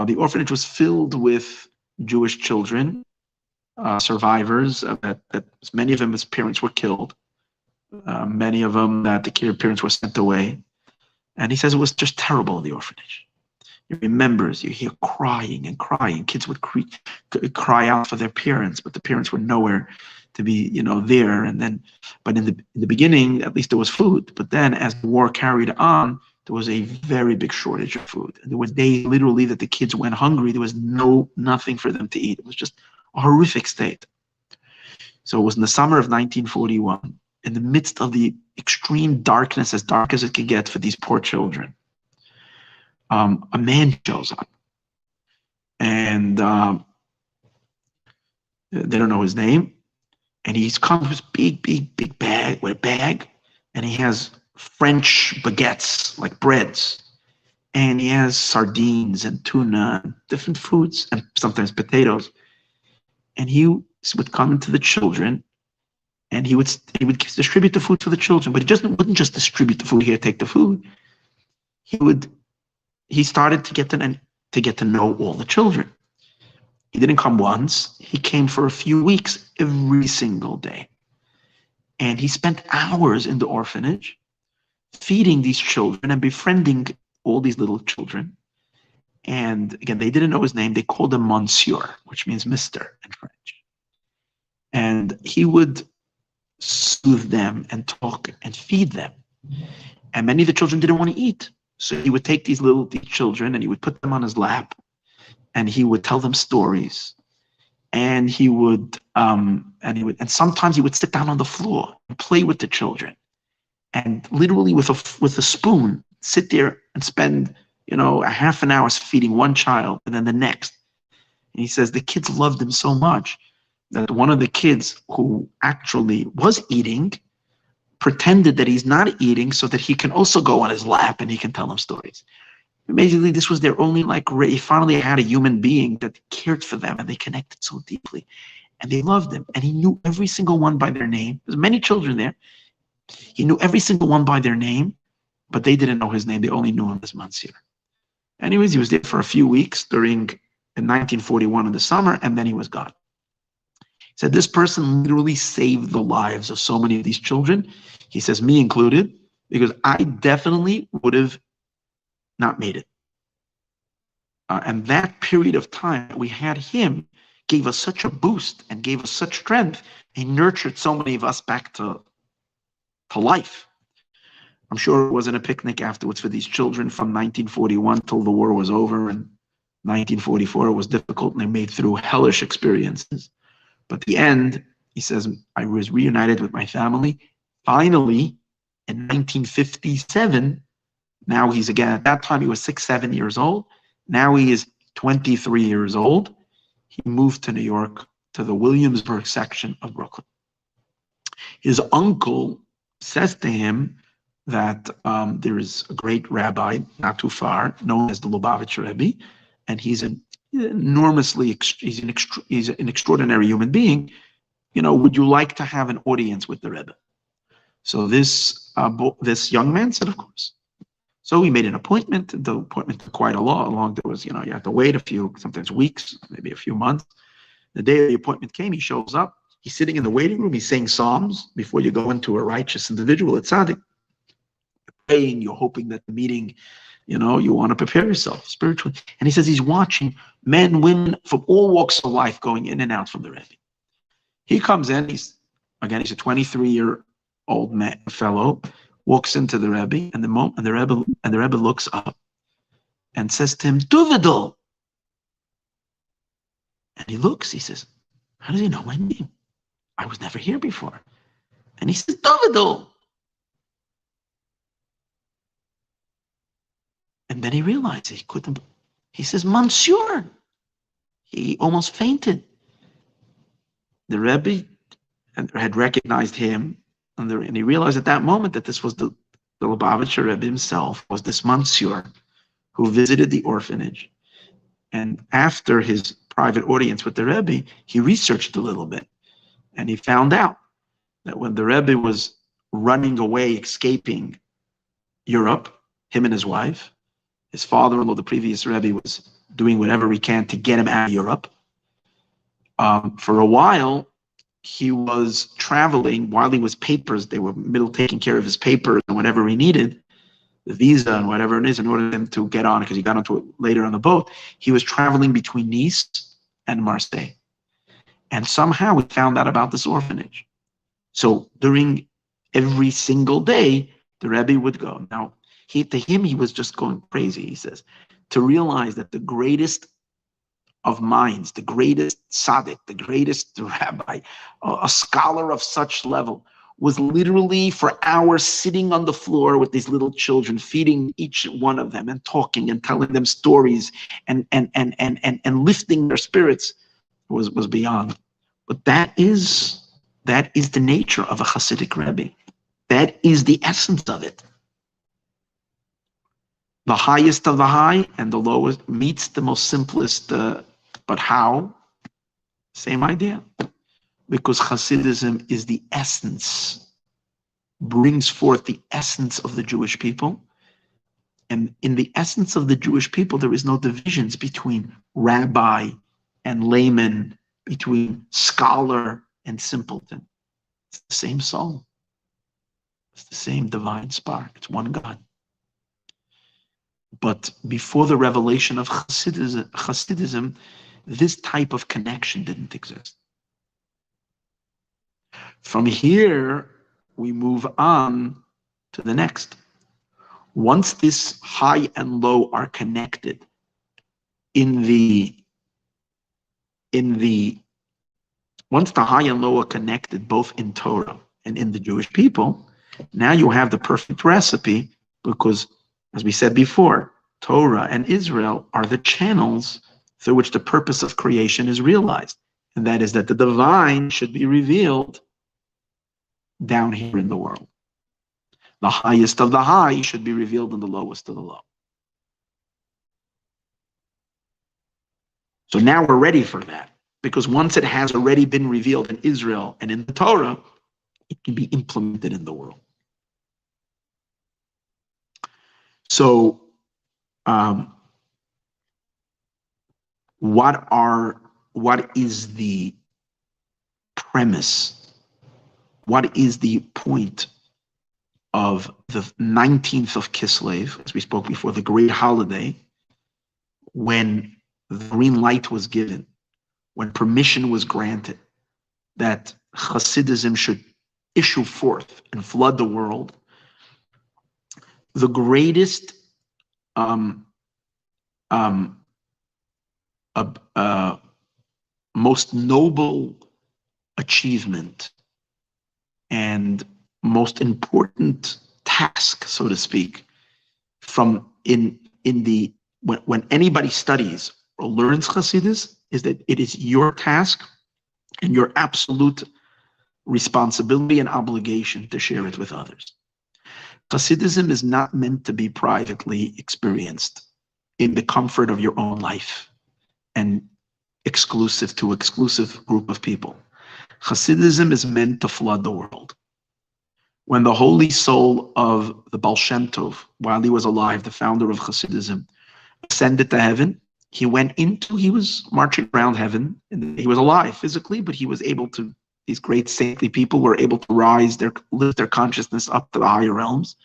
The orphanage was filled with Jewish children, survivors. That many of them, his parents were killed. Many of them that the parents were sent away. And he says it was just terrible in the orphanage. He remembers, you hear crying and crying. Kids would cry out for their parents, but the parents were nowhere to be, there. And then, but in the beginning, at least there was food. But then, as the war carried on, there was a very big shortage of food. And there were days, literally, that the kids went hungry. There was nothing for them to eat. It was just a horrific state. So it was in the summer of 1941, in the midst of the extreme darkness, as dark as it could get for these poor children. A man shows up, and they don't know his name, and he's come with this big bag, and he has French baguettes, like breads, and he has sardines and tuna and different foods, and sometimes potatoes, and he would come to the children, and he would distribute the food to the children, but he wouldn't just distribute the food, here, take the food. He started to get to know all the children. He didn't come once. He came for a few weeks every single day. And he spent hours in the orphanage feeding these children and befriending all these little children. And again, they didn't know his name. They called him Monsieur, which means Mr. in French. And he would soothe them and talk and feed them. And many of the children didn't want to eat. So he would take these children and he would put them on his lap, and he would tell them stories. And and sometimes he would sit down on the floor and play with the children, and literally with a spoon sit there and spend a half an hour feeding one child and then the next. And he says the kids loved him so much that one of the kids who actually was eating pretended that he's not eating so that he can also go on his lap and he can tell them stories. Basically, this was their only he finally had a human being that cared for them, and they connected so deeply, and they loved him. And he knew every single one by their name. There's many children there. He knew every single one by their name, but they didn't know his name. They only knew him as Monsieur. Anyways, he was there for a few weeks in 1941 in the summer, and then he was gone. He said this person literally saved the lives of so many of these children. He says, me included, because I definitely would have not made it. And that period of time we had him gave us such a boost and gave us such strength. He nurtured so many of us back to life. I'm sure it wasn't a picnic afterwards for these children from 1941 till the war was over. And 1944 it was difficult, and they made through hellish experiences. But at the end, he says, I was reunited with my family. Finally, in 1957, now he's again, at that time he was 7 years old. Now he is 23 years old. He moved to New York, to the Williamsburg section of Brooklyn. His uncle says to him that there is a great rabbi not too far, known as the Lubavitcher Rebbe, and he's an extraordinary human being. Would you like to have an audience with the Rebbe? So this young man said, of course. So we made an appointment. The appointment took quite a long. There was, you had to wait sometimes weeks, maybe a few months. The day the appointment came, he shows up. He's sitting in the waiting room. He's saying Psalms before you go into a righteous individual. It's tzaddik. You're praying. You're hoping that the meeting, you want to prepare yourself spiritually. And he says he's watching men, women from all walks of life going in and out from the Rebbe. He comes in. He's a 23-year-old fellow. Walks into the Rebbe, and the Rebbe looks up and says to him, Duvidel. And he looks, he says, how does he know my name? I was never here before. And he says, Duvidel. And then he realized he couldn't. He says, Monsieur. He almost fainted. The Rebbe had recognized him. And he realized at that moment that this was the Lubavitcher Rebbe himself, was this Monsieur who visited the orphanage. And after his private audience with the Rebbe, he researched a little bit, and he found out that when the Rebbe was running away, escaping Europe, him and his wife, his father-in-law, the previous Rebbe, was doing whatever he can to get him out of Europe. For a while, he was traveling while he was papers. They were taking care of his papers and whatever he needed, the visa and whatever it is, in order for him to get on, because he got onto it later on the boat. He was traveling between Nice and Marseille. And somehow he found out about this orphanage. So during every single day, the Rebbe would go. Now, to him, he was just going crazy, he says, to realize that the greatest of minds, the greatest tzaddik, the greatest rabbi, a scholar of such level, was literally for hours sitting on the floor with these little children, feeding each one of them and talking and telling them stories and lifting their spirits was beyond. But that is the nature of a Hasidic Rebbe. That is the essence of it. The highest of the high and the lowest meets the most simplest, but how? Same idea. Because Hasidism is the essence, brings forth the essence of the Jewish people. And in the essence of the Jewish people, there is no divisions between rabbi and layman, between scholar and simpleton. It's the same soul. It's the same divine spark. It's one God. But before the revelation of Hasidism, this type of connection didn't exist. From here, we move on to the next. Once this high and low are connected once the high and low are connected both in Torah and in the Jewish people, now you have the perfect recipe, because, as we said before, Torah and Israel are the channels through which the purpose of creation is realized. And that is that the divine should be revealed down here in the world. The highest of the high should be revealed in the lowest of the low. So now we're ready for that, because once it has already been revealed in Israel and in the Torah, it can be implemented in the world. So, what is the premise? What is the point of the 19th of Kislev, as we spoke before, the great holiday, when the green light was given, when permission was granted that Hasidism should issue forth and flood the world? The greatest most noble achievement and most important task, so to speak, when anybody studies or learns Hasidus, is that it is your task and your absolute responsibility and obligation to share it with others. Hasidism is not meant to be privately experienced in the comfort of your own life and exclusive to exclusive group of people. Hasidism is meant to flood the world. When the holy soul of the Baal Shem Tov, while he was alive, the founder of Hasidism, ascended to heaven, he was marching around heaven, and he was alive physically, but he was able to, these great saintly people were able to lift their consciousness up to the higher realms.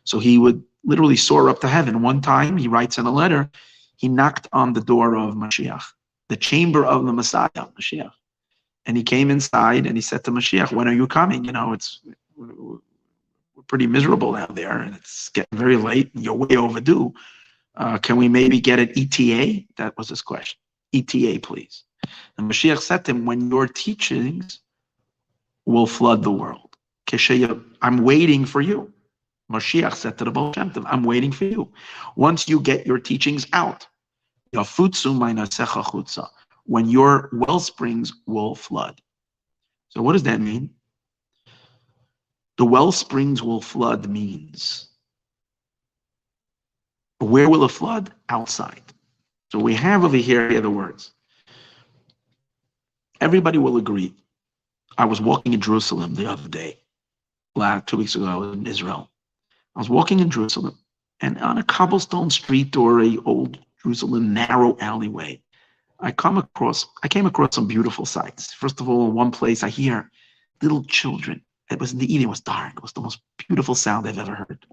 So he would literally soar up to heaven. One time, he writes in a letter, he knocked on the door of Mashiach, the chamber of the Messiah, Mashiach. And he came inside and he said to Mashiach, when are you coming? We're pretty miserable down there and it's getting very late. You're way overdue. Can we maybe get an ETA? That was his question. ETA, please. And Mashiach said to him, when your teachings will flood the world, I'm waiting for you. Mashiach said to the Baal Shem Tov, I'm waiting for you. Once you get your teachings out, when your well springs will flood. So what does that mean? The well springs will flood means, where will it flood? Outside. So we have over here the words. everybody will agree. I was walking in Jerusalem the other day, 2 weeks ago. I was in Israel. I was walking in Jerusalem, and on a cobblestone street or a old Jerusalem narrow alleyway, I came across some beautiful sights. First of all, in one place I hear little children. It was in the evening, it was dark. It was the most beautiful sound I've ever heard.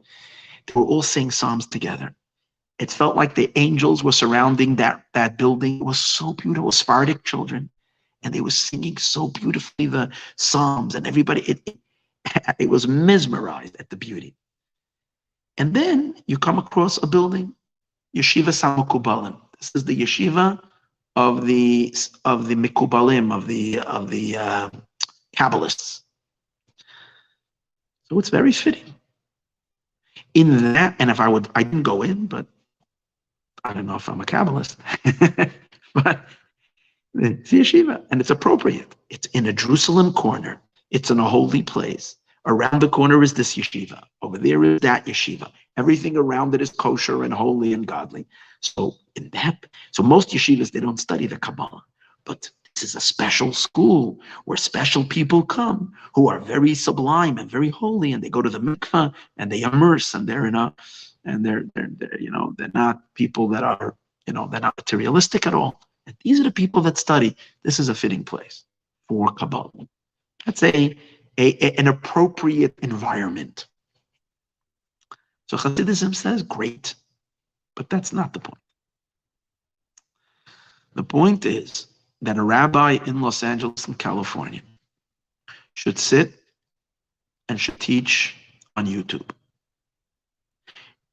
They were all singing psalms together. It felt like the angels were surrounding that building. It was so beautiful. Sephardic children. And they were singing so beautifully the psalms, and everybody, it was mesmerized at the beauty. And then you come across a building, Yeshiva Samukubalim. This is the yeshiva of the Mikubalim, of the Kabbalists. So it's very fitting. In that, and I didn't go in, but I don't know if I'm a Kabbalist, but it's the yeshiva, and it's appropriate. It's in a Jerusalem corner. It's in a holy place. Around the corner is this yeshiva. Over there is that yeshiva. Everything around it is kosher and holy and godly. So most yeshivas, they don't study the Kabbalah, but this is a special school where special people come who are very sublime and very holy, and they go to the mikveh and they immerse, and they're not people that are, they're not materialistic at all. And these are the people that study. This is a fitting place for Kabbalah. That's an appropriate environment. So Hasidism says, great, but that's not the point. The point is that a rabbi in Los Angeles and California should sit and should teach on YouTube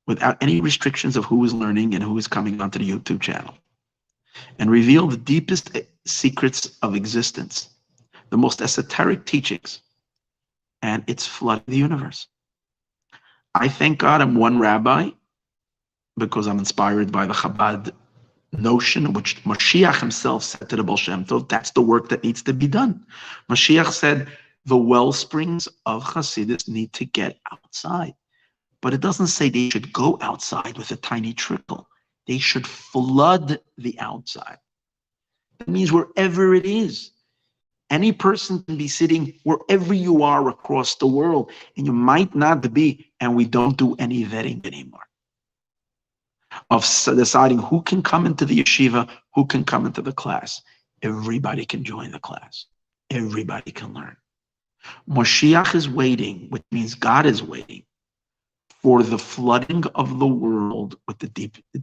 without any restrictions of who is learning and who is coming onto the YouTube channel, and reveal the deepest secrets of existence, the most esoteric teachings, and it's flooding the universe. I thank God I'm one rabbi because I'm inspired by the Chabad notion, which Mashiach himself said to the Baal Shem Tov, that's the work that needs to be done. Mashiach said the well springs of Hasidus need to get outside. But it doesn't say they should go outside with a tiny trickle. They should flood the outside. That means wherever it is. Any person can be sitting wherever you are across the world, and you might not be, and we don't do any vetting anymore of deciding who can come into the yeshiva, who can come into the class. Everybody can join the class. Everybody can learn. Moshiach is waiting, which means God is waiting for the flooding of the world with the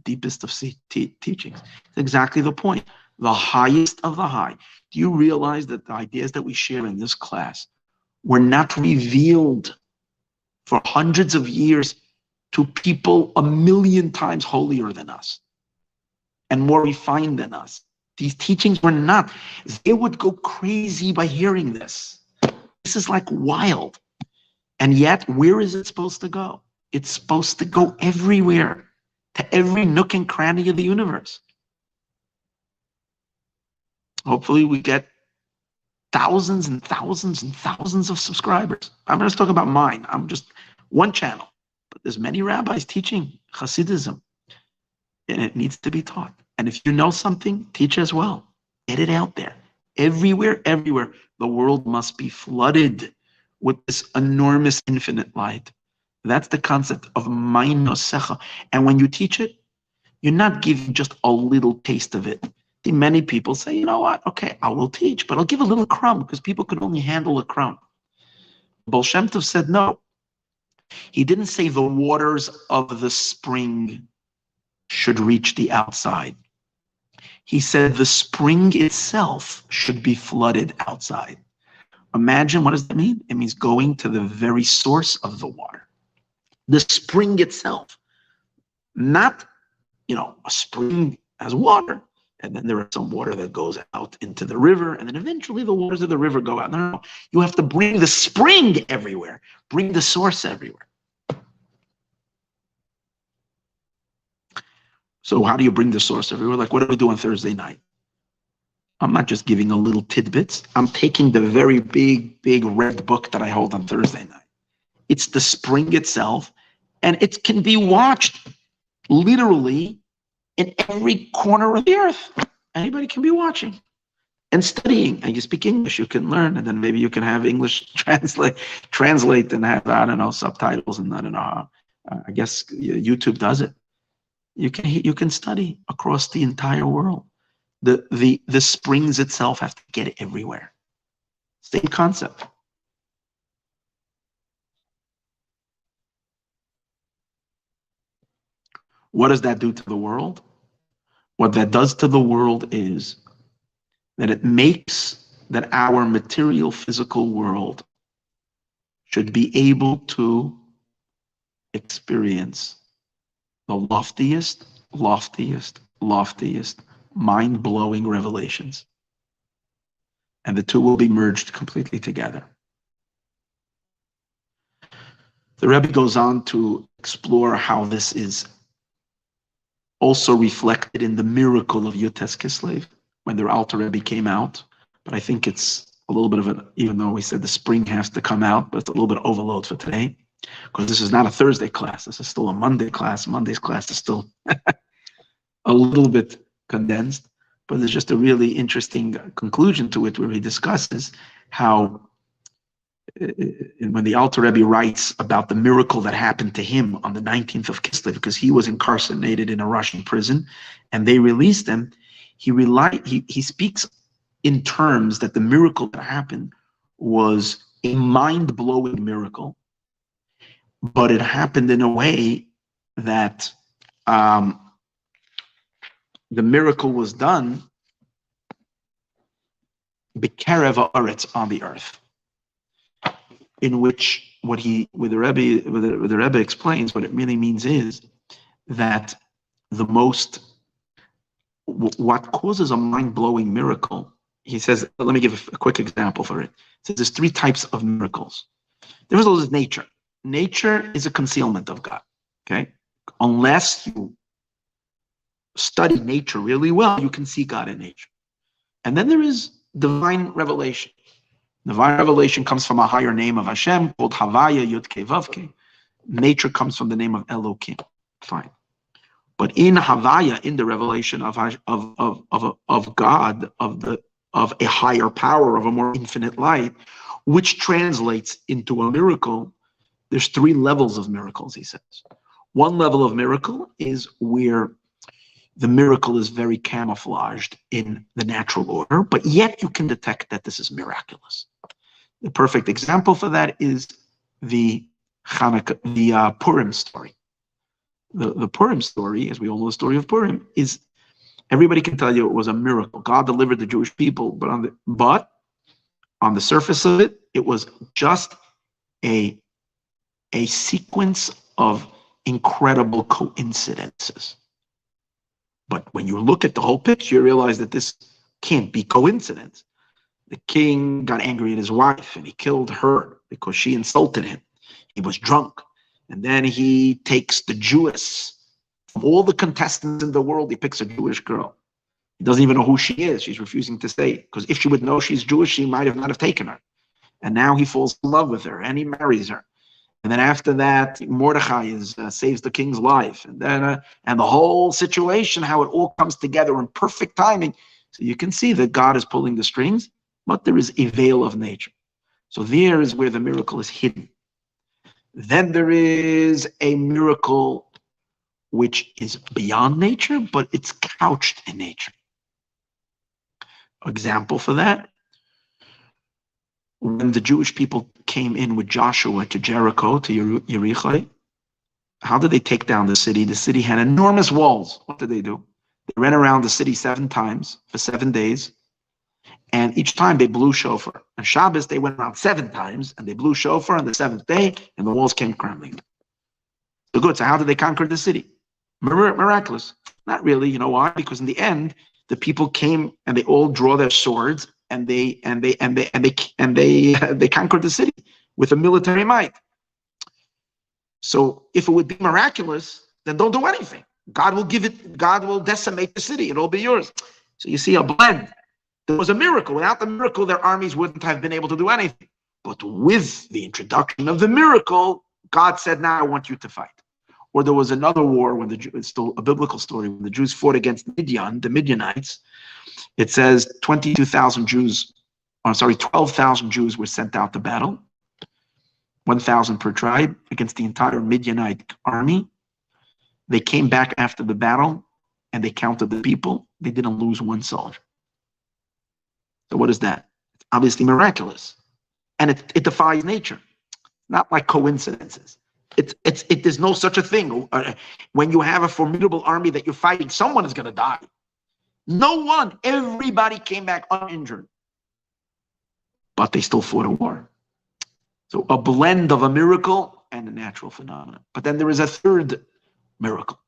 deepest of teachings. It's exactly the point. The highest of the high. Do you realize that the ideas that we share in this class were not revealed for hundreds of years to people 1,000,000 times holier than us and more refined than us? These teachings were not. They would go crazy by hearing this. This is like wild. And yet, where is it supposed to go? It's supposed to go everywhere, to every nook and cranny of the universe. Hopefully we get thousands and thousands and thousands of subscribers. I'm not just talking about mine. I'm just one channel. But there's many rabbis teaching Hasidism, and it needs to be taught. And if you know something, teach as well. Get it out there. Everywhere, everywhere. The world must be flooded with this enormous infinite light. That's the concept of Mainosecha. And when you teach it, you're not giving just a little taste of it. Many people say, you know what, okay, I will teach, but I'll give a little crumb because people could only handle a crumb. Baal Shem Tov said no. He didn't say the waters of the spring should reach the outside. He said the spring itself should be flooded outside. Imagine, what does that mean? It means going to the very source of the water. The spring itself. Not, a spring has water, and then there is some water that goes out into the river, and then eventually the waters of the river go out. No. You have to bring the spring everywhere. Bring the source everywhere. So how do you bring the source everywhere? Like, what do we do on Thursday night? I'm not just giving a little tidbits. I'm taking the very big red book that I hold on Thursday night. It's the spring itself, and it can be watched literally in every corner of the earth. Anybody can be watching. and studying. And you speak English, you can learn, and then maybe you can have English translate and have, I don't know, subtitles, and I don't know. I guess YouTube does it. You can study across the entire world. The springs itself have to get everywhere. Same concept. What does that do to the world? What that does to the world is that it makes that our material physical world should be able to experience the loftiest, mind-blowing revelations. And the two will be merged completely together. The Rebbe goes on to explore how this is also reflected in the miracle of Yutes Kislev, when the Alter Rebbe came out. But I think it's a little bit of an, even though we said the spring has to come out, but it's a little bit overload for today, because this is not a Thursday class. This is still a Monday class. Monday's class is still a little bit condensed, but there's just a really interesting conclusion to it where he discusses how when the Alter Rebbe writes about the miracle that happened to him on the 19th of Kislev, because he was incarcerated in a Russian prison and they released him, he speaks in terms that the miracle that happened was a mind-blowing miracle, but it happened in a way that the miracle was done b'kerev haaretz, on the earth, in which the Rebbe explains what it really means is that what causes a mind-blowing miracle, he says, let me give a quick example for it. He says there's three types of miracles. The first is nature. Nature is a concealment of God, okay? Unless you study nature really well, you can see God in nature. And then there is divine revelation. Divine revelation comes from a higher name of Hashem called Havaya Yud-Kei Vav-Kei. Nature comes from the name of Elokim. Fine. But in Havaya, in the revelation of God, of a higher power, of a more infinite light, which translates into a miracle, there's three levels of miracles, he says. One level of miracle is where the miracle is very camouflaged in the natural order, but yet you can detect that this is miraculous. The perfect example for that is the Purim story. The Purim story, as we all know the story of Purim, is everybody can tell you it was a miracle. God delivered the Jewish people, but on the surface of it, it was just a sequence of incredible coincidences. But when you look at the whole picture, you realize that this can't be coincidence. The king got angry at his wife and he killed her because she insulted him. He was drunk. And then he takes the Jewess. From all the contestants in the world, he picks a Jewish girl. He doesn't even know who she is. She's refusing to say, because if she would know she's Jewish, she might not have taken her. And now he falls in love with her and he marries her. And then after that, Mordechai saves the king's life. And then and the whole situation, how it all comes together in perfect timing. So you can see that God is pulling the strings, but there is a veil of nature. So there is where the miracle is hidden. Then there is a miracle which is beyond nature, but it's couched in nature. Example for that, when the Jewish people came in with Joshua to Jericho, to Yericho, how did they take down the city? The city had enormous walls. What did they do? They ran around the city 7 times for 7 days, and each time they blew shofar. On Shabbos, they went around 7 times, and they blew shofar on the 7th day, and the walls came crumbling. So good. So how did they conquer the city? Miraculous. Not really. You know why? Because in the end, the people came and they all draw their swords, and they conquered the city with a military might. So if it would be miraculous, then don't do anything. God will give it. God will decimate the city. It'll be yours. So you see a blend. There was a miracle. Without the miracle, their armies wouldn't have been able to do anything. But with the introduction of the miracle, God said, "Now I want you to fight." Or there was another war when it's still a biblical story, when the Jews fought against Midian, the Midianites, It says 22,000 Jews, 12,000 Jews were sent out to battle, 1,000 per tribe against the entire Midianite army. They came back after the battle and they counted the people. They didn't lose one soldier. So what is that? It's obviously miraculous. And it defies nature. Not like coincidences. There's no such a thing. When you have a formidable army that you're fighting, someone is going to die. No one. Everybody came back uninjured. But they still fought a war. So a blend of a miracle and a natural phenomenon. But then there is a third miracle,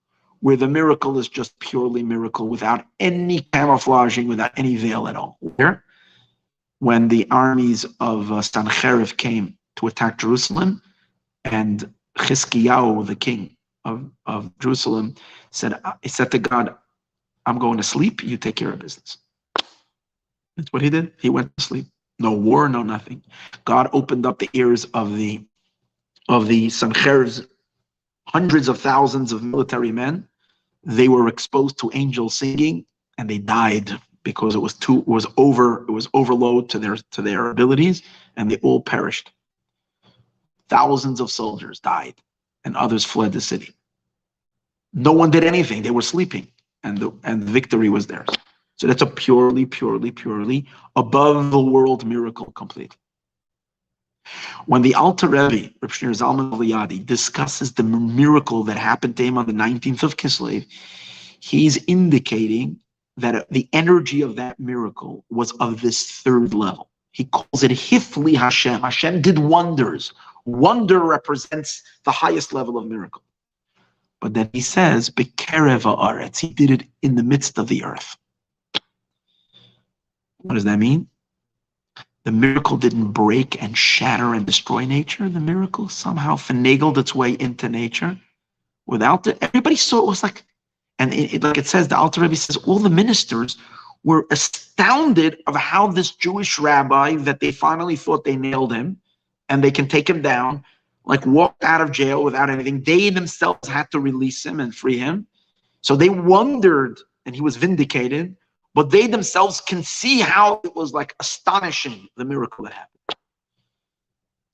where the miracle is just purely miracle without any camouflaging, without any veil at all. Where? When the armies of Sancherib came to attack Jerusalem, and Chizkiyahu, the king of Jerusalem, said to God, I'm going to sleep, you take care of business. That's what he did. He went to sleep. No war, no nothing. God opened up the ears of the Sancherib's hundreds of thousands of military men. They were exposed to angels singing, and they died because it was overload to their abilities, and they all perished. Thousands of soldiers died, and others fled the city. No one did anything. They were sleeping, and the victory was theirs. So that's a purely above the world miracle completely. When the Alter Rebbe, Reb Shneur Zalman Liadi, discusses the miracle that happened to him on the 19th of Kislev, he's indicating that the energy of that miracle was of this third level. He calls it Hifli Hashem. Hashem did wonders. Wonder represents the highest level of miracle. But then he says, Bekerev haaretz, he did it in the midst of the earth. What does that mean? The miracle didn't break and shatter and destroy nature. The miracle somehow finagled its way into nature. Without it, everybody saw it was like, and like it says, the Alter Rebbe says, all the ministers were astounded of how this Jewish rabbi that they finally thought they nailed him and they can take him down, like walked out of jail without anything. They themselves had to release him and free him. So they wondered, and he was vindicated, but they themselves can see how it was like astonishing, the miracle that happened.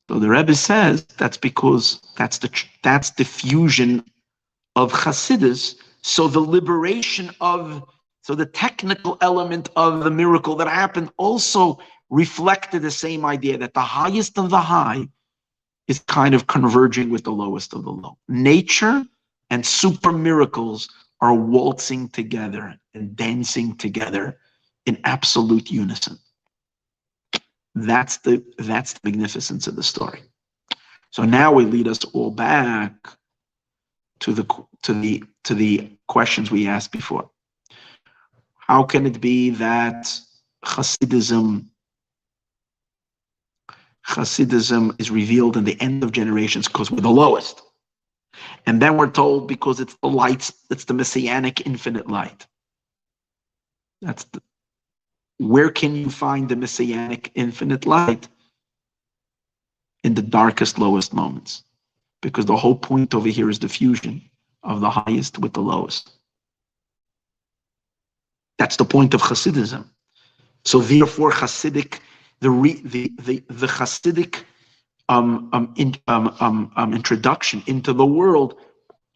So the Rebbe says that's because that's the fusion of Hasidus. So the technical element of the miracle that happened also reflected the same idea that the highest of the high is kind of converging with the lowest of the low. Nature and super miracles are waltzing together and dancing together in absolute unison. That's the magnificence of the story. So now we lead us all back to the questions we asked before. How can it be that Hasidism is revealed in the end of generations because we're the lowest? And then we're told because it's the lights, it's the messianic infinite light. Where can you find the messianic infinite light? In the darkest, lowest moments. Because the whole point over here is the fusion of the highest with the lowest. That's the point of Hasidism. So therefore, Hasidic, the Hasidic introduction into the world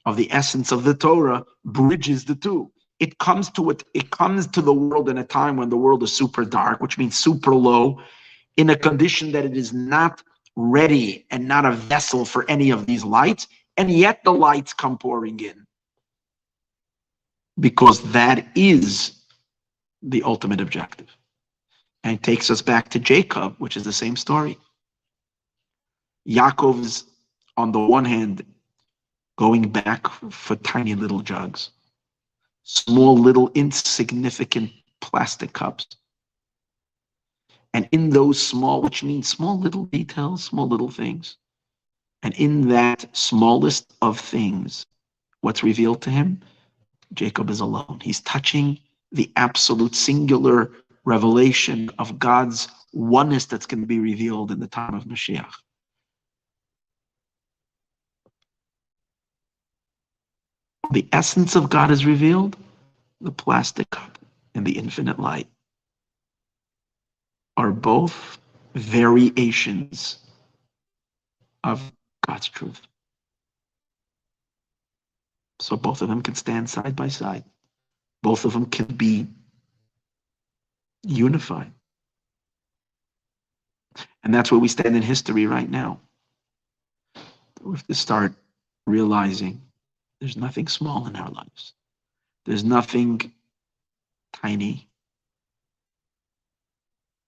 of the essence of the Torah bridges the two. It comes to the world in a time when the world is super dark, which means super low, in a condition that it is not ready and not a vessel for any of these lights, and yet the lights come pouring in. Because that is the ultimate objective. And it takes us back to Jacob, which is the same story. Yaakov's, on the one hand, going back for tiny little jugs, small little insignificant plastic cups. And in those small, which means small little details, small little things, and in that smallest of things, what's revealed to him? Jacob is alone. He's touching the absolute singular revelation of God's oneness that's going to be revealed in the time of Mashiach. The essence of God is revealed, the plastic cup and the infinite light. are both variations of God's truth. So both of them can stand side by side. Both of them can be unified. And that's where we stand in history right now. We have to start realizing there's nothing small in our lives. There's nothing tiny.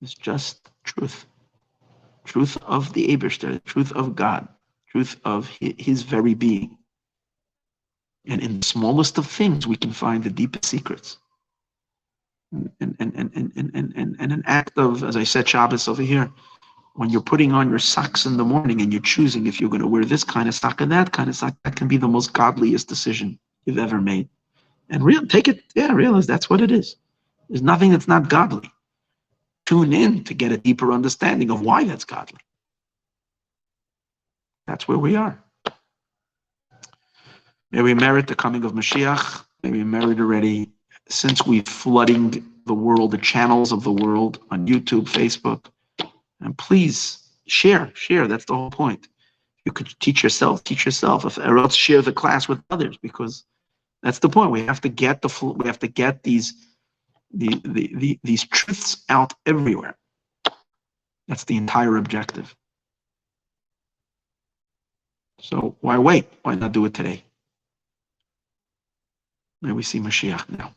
It's just truth. Truth of the Eberster, truth of God, truth of his very being. And in the smallest of things, we can find the deepest secrets. And an act of, as I said, Shabbos over here, when you're putting on your socks in the morning and you're choosing if you're going to wear this kind of sock or that kind of sock, that can be the most godliest decision you've ever made. And realize that's what it is. There's nothing that's not godly. Tune in to get a deeper understanding of why that's godly. That's where we are. May we merit the coming of Mashiach. May we merit already, since we're flooding the world, the channels of the world on YouTube, Facebook. And please share. That's the whole point. You could teach yourself, or else share the class with others, because that's the point. We have to get these truths out everywhere. That's the entire objective. So why wait? Why not do it today? May we see Mashiach now.